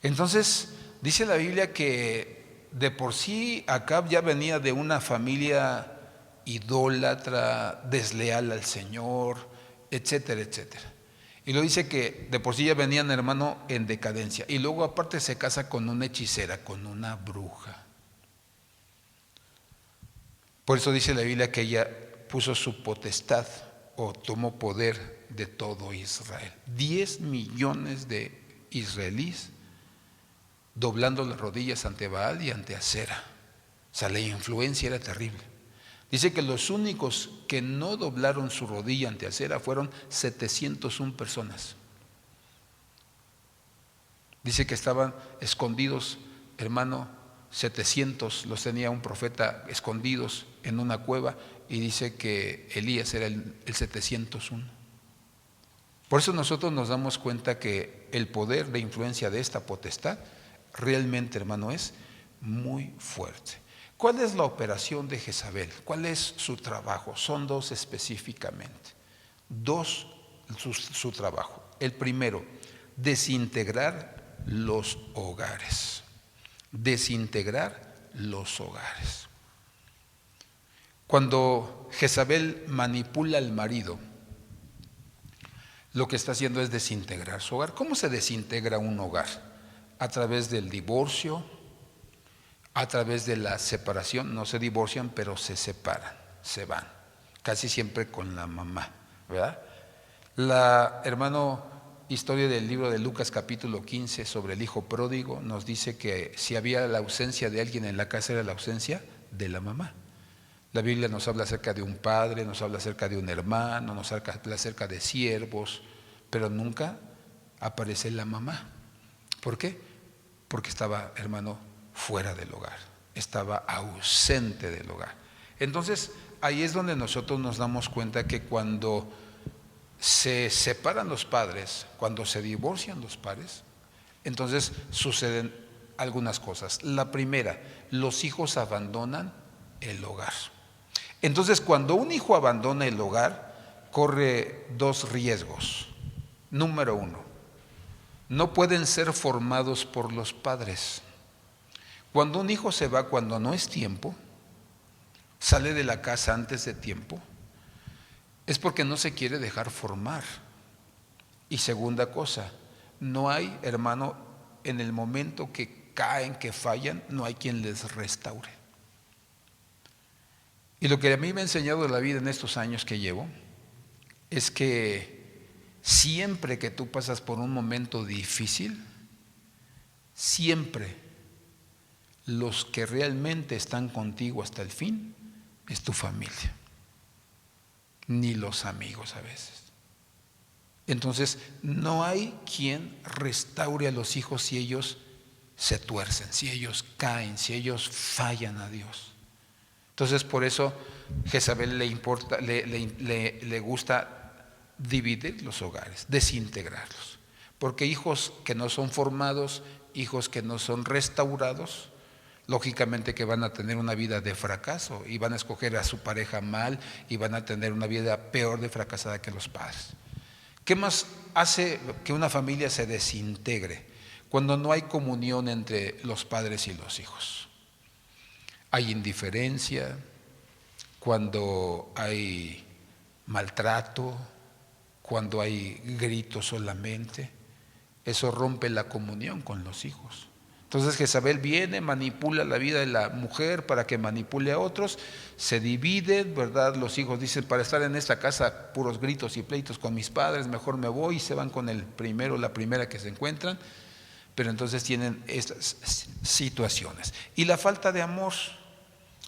Entonces, dice la Biblia que de por sí Acab ya venía de una familia idólatra, desleal al Señor, etcétera, etcétera. Y lo dice que de por sí ya venían, hermano, en decadencia. Y luego aparte se casa con una hechicera, con una bruja. Por eso dice la Biblia que ella puso su potestad o tomó poder de todo Israel. 10 millones de israelíes doblando las rodillas ante Baal y ante Acera. O sea, la influencia era terrible. Dice que los únicos que no doblaron su rodilla ante Acera fueron 701 personas. Dice que estaban escondidos, hermano, 700 los tenía un profeta escondidos en una cueva, y dice que Elías era el 701. Por eso nosotros nos damos cuenta que el poder de influencia de esta potestad realmente, hermano, es muy fuerte. ¿Cuál es la operación de Jezabel? ¿Cuál es su trabajo? Son dos específicamente. Dos, su trabajo. El primero, desintegrar los hogares. Desintegrar los hogares. Cuando Jezabel manipula al marido, lo que está haciendo es desintegrar su hogar. ¿Cómo se desintegra un hogar? A través del divorcio, a través de la separación. No se divorcian, pero se separan, se van, casi siempre con la mamá, ¿verdad? La, hermano, historia del libro de Lucas capítulo 15 sobre el hijo pródigo nos dice que si había la ausencia de alguien en la casa, era la ausencia de la mamá. La Biblia nos habla acerca de un padre, nos habla acerca de un hermano, nos habla acerca de siervos, pero nunca aparece la mamá. ¿Por qué? Porque estaba, hermano, fuera del hogar, estaba ausente del hogar. Entonces, ahí es donde nosotros nos damos cuenta que cuando se separan los padres, cuando se divorcian los padres, entonces suceden algunas cosas. La primera, los hijos abandonan el hogar. Entonces, cuando un hijo abandona el hogar, corre dos riesgos. Número uno, no pueden ser formados por los padres. Cuando un hijo se va cuando no es tiempo, sale de la casa antes de tiempo, es porque no se quiere dejar formar. Y segunda cosa, no hay, hermano, en el momento que caen, que fallan, no hay quien les restaure. Y lo que a mí me ha enseñado la vida en estos años que llevo es que siempre que tú pasas por un momento difícil, siempre los que realmente están contigo hasta el fin es tu familia, ni los amigos a veces. Entonces, no hay quien restaure a los hijos si ellos se tuercen, si ellos caen, si ellos fallan a Dios. Entonces, por eso Jezabel le gusta dividir los hogares, desintegrarlos. Porque hijos que no son formados, hijos que no son restaurados, lógicamente que van a tener una vida de fracaso y van a escoger a su pareja mal y van a tener una vida peor de fracasada que los padres. ¿Qué más hace que una familia se desintegre? Cuando no hay comunión entre los padres y los hijos. Hay indiferencia, cuando hay maltrato, cuando hay gritos solamente, eso rompe la comunión con los hijos. Entonces Jezabel viene, manipula la vida de la mujer para que manipule a otros, se divide, ¿verdad? Los hijos dicen, para estar en esta casa puros gritos y pleitos con mis padres, mejor me voy, y se van con el primero, la primera que se encuentran, pero entonces tienen estas situaciones. Y la falta de amor.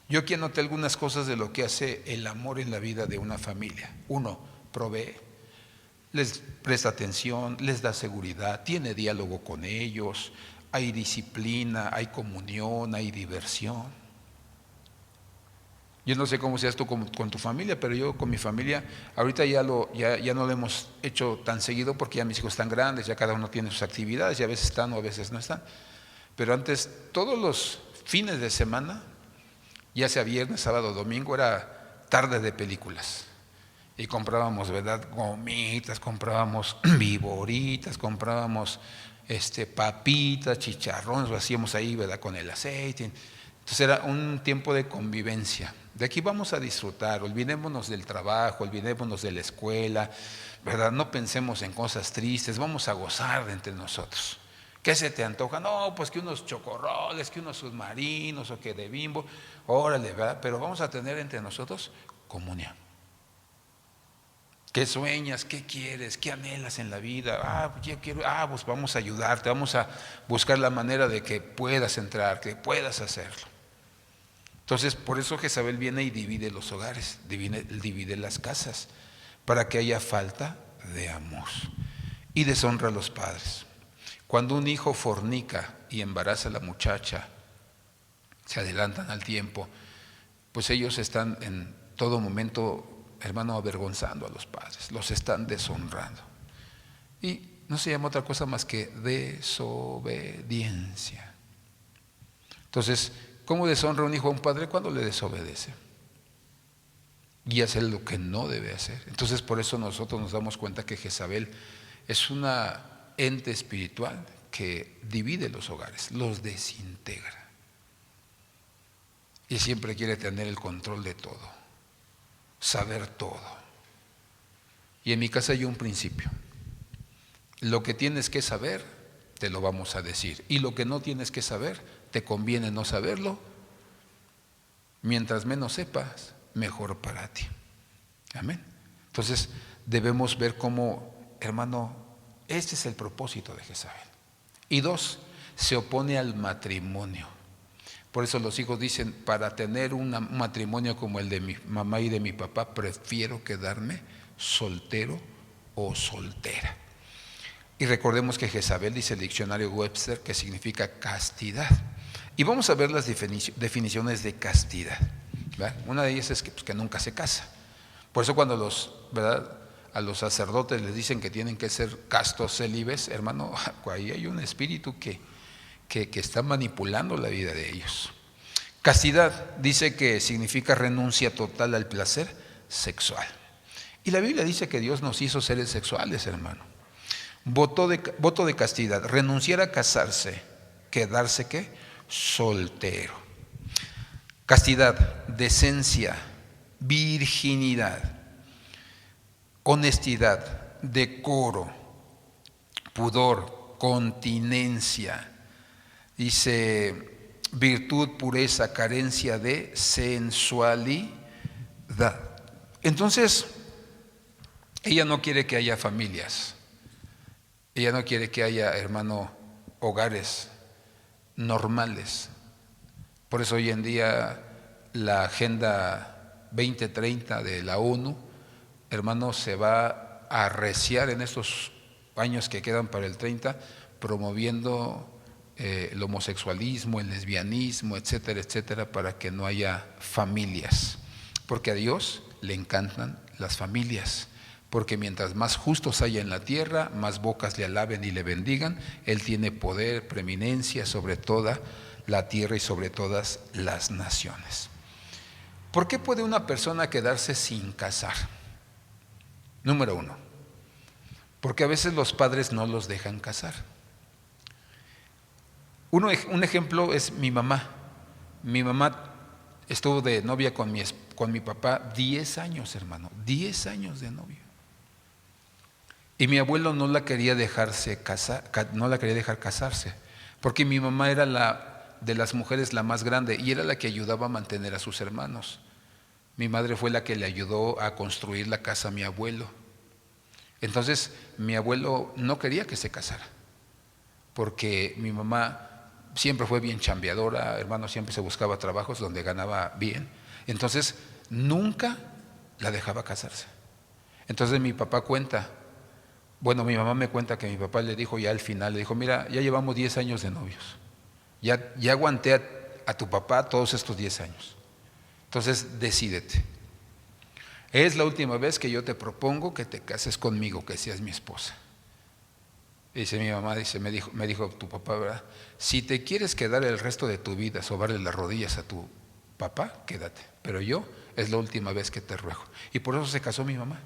Yo aquí anoté algunas cosas de lo que hace el amor en la vida de una familia. Uno, provee, les presta atención, les da seguridad, tiene diálogo con ellos, hay disciplina, hay comunión, hay diversión. Yo no sé cómo seas tú con tu familia, pero yo con mi familia, ahorita ya no lo hemos hecho tan seguido porque ya mis hijos están grandes, ya cada uno tiene sus actividades y a veces están o a veces no están. Pero antes, todos los fines de semana, ya sea viernes, sábado, domingo, era tarde de películas. Y comprábamos, ¿verdad? Gomitas, comprábamos viboritas, comprábamos papitas, chicharrones, lo hacíamos ahí, ¿verdad? Con el aceite. Entonces era un tiempo de convivencia. De aquí vamos a disfrutar, olvidémonos del trabajo, olvidémonos de la escuela, ¿verdad? No pensemos en cosas tristes, vamos a gozar entre nosotros. ¿Qué se te antoja? No, pues que unos chocorroles, que unos submarinos o que de Bimbo, órale, ¿verdad? Pero vamos a tener entre nosotros comunión. ¿Qué sueñas? ¿Qué quieres? ¿Qué anhelas en la vida? Yo quiero, pues vamos a ayudarte, vamos a buscar la manera de que puedas entrar, que puedas hacerlo. Entonces, por eso Jezabel viene y divide los hogares, divide las casas, para que haya falta de amor y deshonra a los padres. Cuando un hijo fornica y embaraza a la muchacha, se adelantan al tiempo, pues ellos están en todo momento, hermano, avergonzando a los padres, los están deshonrando. Y no se llama otra cosa más que desobediencia. Entonces, ¿cómo deshonra un hijo a un padre? Cuando le desobedece y hace lo que no debe hacer. Entonces, por eso nosotros nos damos cuenta que Jezabel es una ente espiritual que divide los hogares, los desintegra. Y siempre quiere tener el control de todo, saber todo. Y en mi casa hay un principio. Lo que tienes que saber, te lo vamos a decir. Y lo que no tienes que saber, te conviene no saberlo. Mientras menos sepas, mejor para ti. Amén. Entonces, debemos ver cómo, hermano, este es el propósito de Jezabel. Y 2, se opone al matrimonio. Por eso los hijos dicen, para tener un matrimonio como el de mi mamá y de mi papá, prefiero quedarme soltero o soltera. Y recordemos que Jezabel, dice el diccionario Webster, que significa castidad. Y vamos a ver las definiciones de castidad, ¿verdad? Una de ellas es que nunca se casa. Por eso cuando a los sacerdotes les dicen que tienen que ser castos célibes, hermano, ahí hay un espíritu que está manipulando la vida de ellos. Castidad dice que significa renuncia total al placer sexual. Y la Biblia dice que Dios nos hizo seres sexuales, hermano. Voto de castidad, renunciar a casarse, quedarse ¿qué? Soltero. Castidad, decencia, virginidad, honestidad, decoro, pudor, continencia. Dice virtud, pureza, carencia de sensualidad. Entonces, ella no quiere que haya familias. Ella no quiere que haya, hermano, hogares normales. Por eso hoy en día la Agenda 2030 de la ONU, hermano, se va a arreciar en estos años que quedan para el 30, promoviendo el homosexualismo, el lesbianismo, etcétera, etcétera, para que no haya familias. Porque a Dios le encantan las familias. Porque mientras más justos haya en la tierra, más bocas le alaben y le bendigan. Él tiene poder, preeminencia sobre toda la tierra y sobre todas las naciones. ¿Por qué puede una persona quedarse sin casar? Número 1, porque a veces los padres no los dejan casar. Un ejemplo es mi mamá. Mi mamá estuvo de novia con mi papá 10 años, hermano, 10 años de novia. Y mi abuelo no la quería dejar casarse, porque mi mamá era de las mujeres la más grande y era la que ayudaba a mantener a sus hermanos. Mi madre fue la que le ayudó a construir la casa a mi abuelo. Entonces mi abuelo no quería que se casara, porque mi mamá siempre fue bien chambeadora, hermano, siempre se buscaba trabajos donde ganaba bien. Entonces nunca la dejaba casarse. Entonces mi mamá me cuenta que mi papá le dijo ya al final, le dijo, mira, ya llevamos 10 años de novios, ya aguanté a tu papá todos estos 10 años, Entonces, decídete. Es la última vez que yo te propongo que te cases conmigo, que seas mi esposa. Dice mi mamá, me dijo tu papá, ¿verdad? Si te quieres quedar el resto de tu vida, sobarle las rodillas a tu papá, quédate. Pero yo, es la última vez que te ruego. Y por eso se casó mi mamá.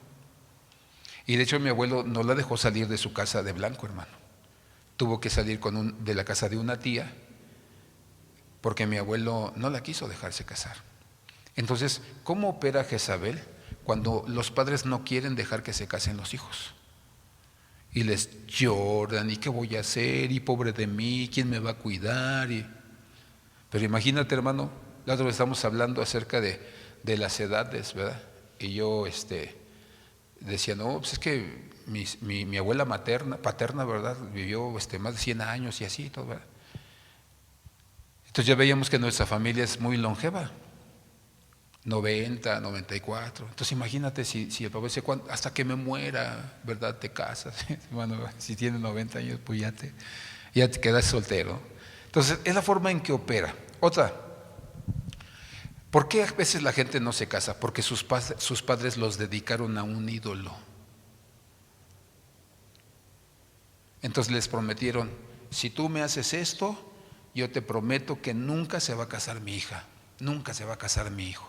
Y de hecho mi abuelo no la dejó salir de su casa de blanco, hermano. Tuvo que salir de la casa de una tía, porque mi abuelo no la quiso dejarse casar. Entonces, ¿cómo opera Jezabel cuando los padres no quieren dejar que se casen los hijos? Y les lloran, ¿y qué voy a hacer? Y pobre de mí, ¿quién me va a cuidar? Pero imagínate, hermano, la otra vez estamos hablando acerca de las edades, ¿verdad? Y yo decía, no, pues es que mi abuela paterna, ¿verdad? Vivió más de 100 años y así, todo, ¿verdad? Entonces ya veíamos que nuestra familia es muy longeva. 90, 94. Entonces imagínate si el papá dice, hasta que me muera, ¿verdad? Te casas. Bueno, si tienes 90 años, pues ya te quedas soltero. Entonces es la forma en que opera. Otra, ¿por qué a veces la gente no se casa? Porque sus padres los dedicaron a un ídolo. Entonces les prometieron, si tú me haces esto, yo te prometo que nunca se va a casar mi hija, nunca se va a casar mi hijo.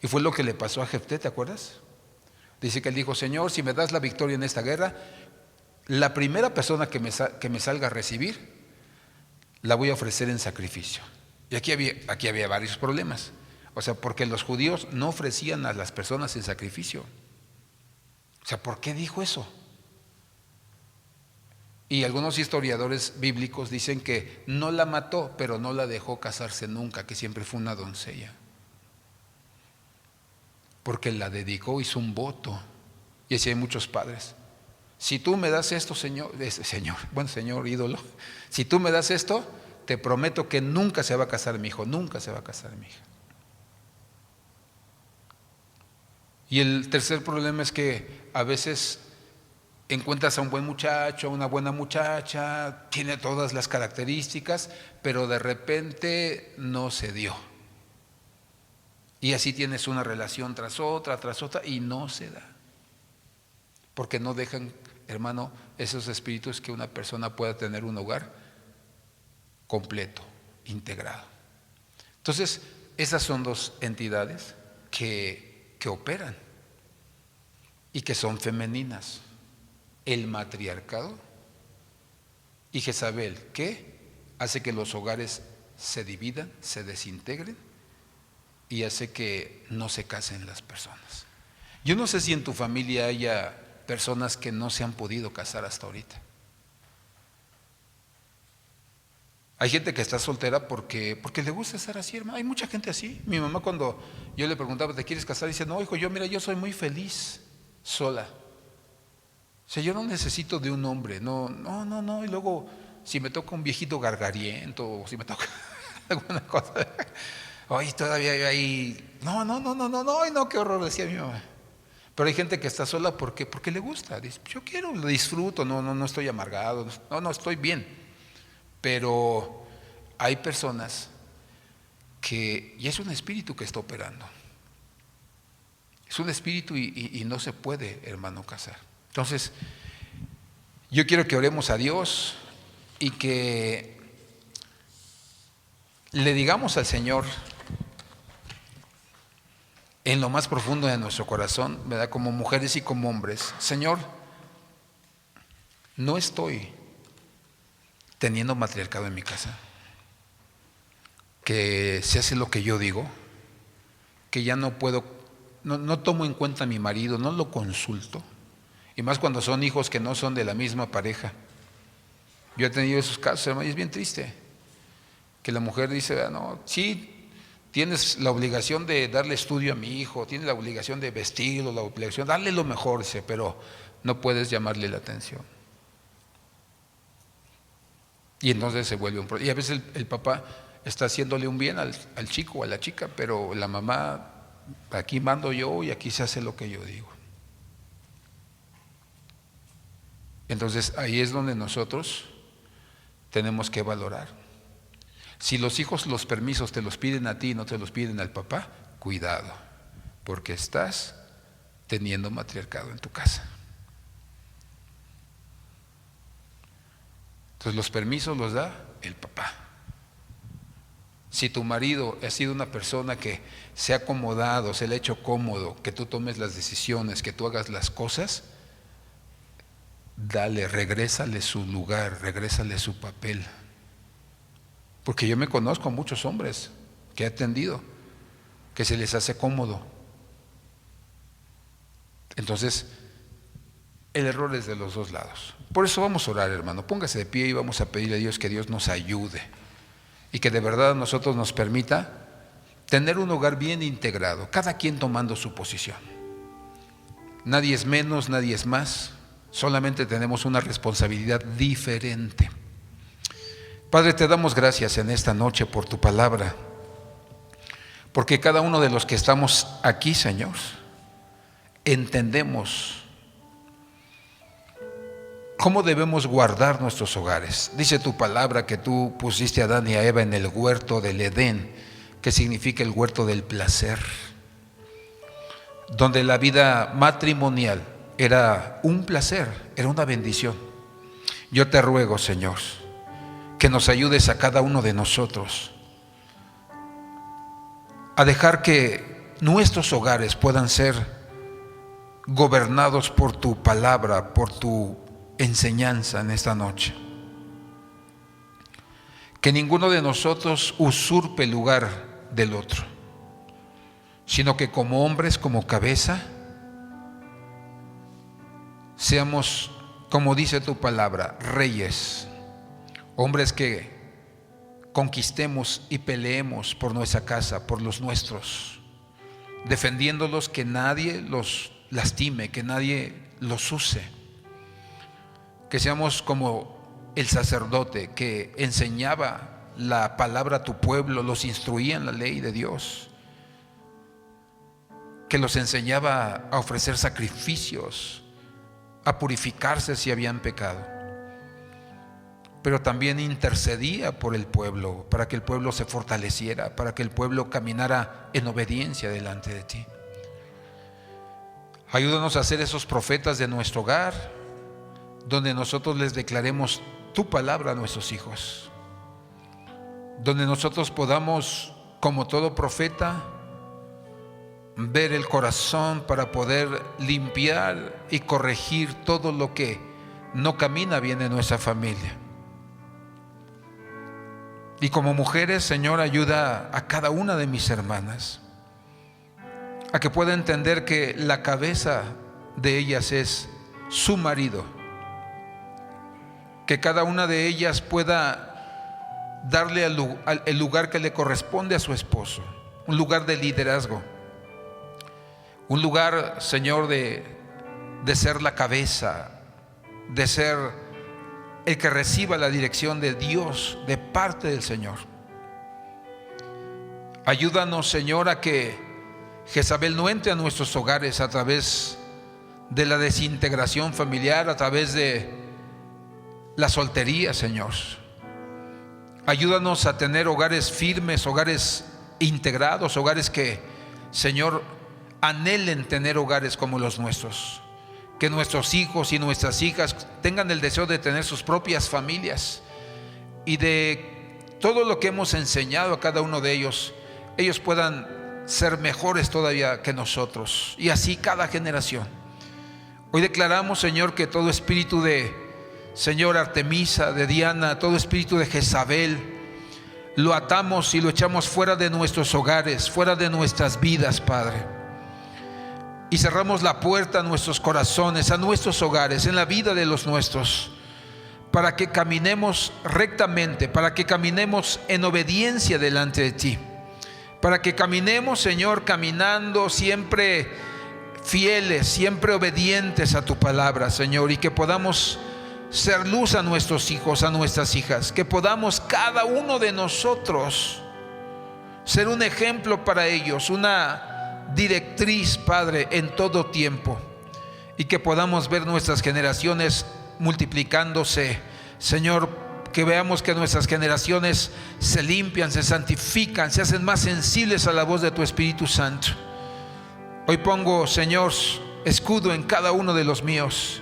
Y fue lo que le pasó a Jefté, ¿te acuerdas? Dice que él dijo, Señor, si me das la victoria en esta guerra, la primera persona que me salga a recibir, la voy a ofrecer en sacrificio. Y aquí había varios problemas. O sea, porque los judíos no ofrecían a las personas en sacrificio. O sea, ¿por qué dijo eso? Y algunos historiadores bíblicos dicen que no la mató, pero no la dejó casarse nunca, que siempre fue una doncella. Porque la dedicó, hizo un voto. Y así hay muchos padres. Si tú me das esto, Señor, ídolo, si tú me das esto, te prometo que nunca se va a casar mi hijo, nunca se va a casar mi hija. Y el tercer problema es que a veces encuentras a un buen muchacho, a una buena muchacha, tiene todas las características, pero de repente no se dio. Y así tienes una relación tras otra, y no se da. Porque no dejan, hermano, esos espíritus que una persona pueda tener un hogar completo, integrado. Entonces, esas son dos entidades que operan y que son femeninas. El matriarcado y Jezabel, que hace que los hogares se dividan, se desintegren y hace que no se casen las personas. Yo no sé si en tu familia haya personas que no se han podido casar hasta ahorita. Hay gente que está soltera porque le gusta estar así, hermano. Hay mucha gente así. Mi mamá, cuando yo le preguntaba, ¿te quieres casar? Dice, no, hijo, yo soy muy feliz sola. O sea, yo no necesito de un hombre, no. Y luego, si me toca un viejito gargariento, o si me toca alguna cosa, hoy todavía yo ahí, no, qué horror, decía mi mamá. Pero hay gente que está sola porque le gusta. Dice, yo quiero, lo disfruto, no estoy amargado, no, estoy bien. Pero hay personas que, y es un espíritu que está operando. Es un espíritu y no se puede, hermano, casar. Entonces, yo quiero que oremos a Dios y que le digamos al Señor en lo más profundo de nuestro corazón, ¿verdad? Como mujeres y como hombres, Señor, no estoy teniendo matriarcado en mi casa, que se hace lo que yo digo, que ya no puedo, no tomo en cuenta a mi marido, no lo consulto. Y más cuando son hijos que no son de la misma pareja. Yo he tenido esos casos, hermano, y es bien triste. Que la mujer dice, no, sí, tienes la obligación de darle estudio a mi hijo, tienes la obligación de vestirlo, la obligación de darle lo mejor, dice, pero no puedes llamarle la atención. Y entonces se vuelve un problema. Y a veces el papá está haciéndole un bien al chico o a la chica, pero la mamá, aquí mando yo y aquí se hace lo que yo digo. Entonces ahí es donde nosotros tenemos que valorar. Si los hijos los permisos te los piden a ti y no te los piden al papá, cuidado, porque estás teniendo matriarcado en tu casa. Entonces los permisos los da el papá. Si tu marido ha sido una persona que se ha acomodado, se le ha hecho cómodo, que tú tomes las decisiones, que tú hagas las cosas, dale, regrésale su lugar, regrésale su papel. Porque yo me conozco a muchos hombres que he atendido, que se les hace cómodo. Entonces, el error es de los dos lados. Por eso vamos a orar, hermano. Póngase de pie y vamos a pedirle a Dios que Dios nos ayude y que de verdad a nosotros nos permita tener un hogar bien integrado, cada quien tomando su posición. Nadie es menos, nadie es más, solamente tenemos una responsabilidad diferente. Padre, te damos gracias en esta noche por tu palabra, porque cada uno de los que estamos aquí, Señor, entendemos cómo debemos guardar nuestros hogares. Dice tu palabra que tú pusiste a Adán y a Eva en el huerto del Edén, que significa el huerto del placer, donde la vida matrimonial era un placer, era una bendición. Yo te ruego, Señor, que nos ayudes a cada uno de nosotros a dejar que nuestros hogares puedan ser gobernados por tu palabra, por tu enseñanza en esta noche. Que ninguno de nosotros usurpe el lugar del otro, sino que como hombres, como cabeza, seamos, como dice tu palabra, reyes, hombres que conquistemos y peleemos por nuestra casa, por los nuestros, defendiéndolos, que nadie los lastime, que nadie los use. Que seamos como el sacerdote que enseñaba la palabra a tu pueblo, los instruía en la ley de Dios, que los enseñaba a ofrecer sacrificios, a purificarse si habían pecado, pero también intercedía por el pueblo, para que el pueblo se fortaleciera, para que el pueblo caminara en obediencia delante de ti. Ayúdanos a ser esos profetas de nuestro hogar, donde nosotros les declaremos tu palabra a nuestros hijos, donde nosotros podamos, como todo profeta, ver el corazón para poder limpiar y corregir todo lo que no camina bien en nuestra familia. Y como mujeres, Señor, ayuda a cada una de mis hermanas a que pueda entender que la cabeza de ellas es su marido, que cada una de ellas pueda darle el lugar que le corresponde a su esposo, un lugar de liderazgo, un lugar, Señor, de ser la cabeza, de ser el que reciba la dirección de Dios de parte del Señor. Ayúdanos, Señor, a que Jezabel no entre a nuestros hogares a través de la desintegración familiar, a través de la soltería, Señor. Ayúdanos a tener hogares firmes, hogares integrados, hogares que, Señor, anhelen tener hogares como los nuestros. Que nuestros hijos y nuestras hijas tengan el deseo de tener sus propias familias, y de todo lo que hemos enseñado a cada uno de ellos, ellos puedan ser mejores todavía que nosotros, y así cada generación. Hoy declaramos, Señor, que todo espíritu de, Señor, Artemisa, de Diana, todo espíritu de Jezabel, lo atamos y lo echamos fuera de nuestros hogares, fuera de nuestras vidas, Padre. Y cerramos la puerta a nuestros corazones, a nuestros hogares, en la vida de los nuestros, para que caminemos rectamente, para que caminemos en obediencia delante de ti, para que caminemos, Señor, caminando siempre fieles, siempre obedientes a tu palabra, Señor, y que podamos ser luz a nuestros hijos, a nuestras hijas, que podamos cada uno de nosotros ser un ejemplo para ellos, una directriz, Padre, en todo tiempo, y que podamos ver nuestras generaciones multiplicándose, Señor, que veamos que nuestras generaciones se limpian, se santifican, se hacen más sensibles a la voz de tu Espíritu Santo. Hoy pongo, Señor, escudo en cada uno de los míos,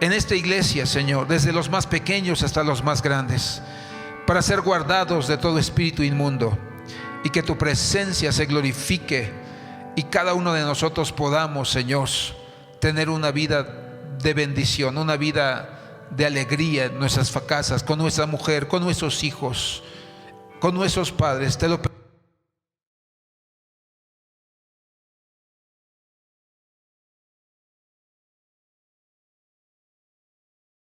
en esta iglesia, Señor, desde los más pequeños hasta los más grandes, para ser guardados de todo espíritu inmundo, y que tu presencia se glorifique, y cada uno de nosotros podamos, Señor, tener una vida de bendición, una vida de alegría en nuestras casas, con nuestra mujer, con nuestros hijos, con nuestros padres. Te lo pedimos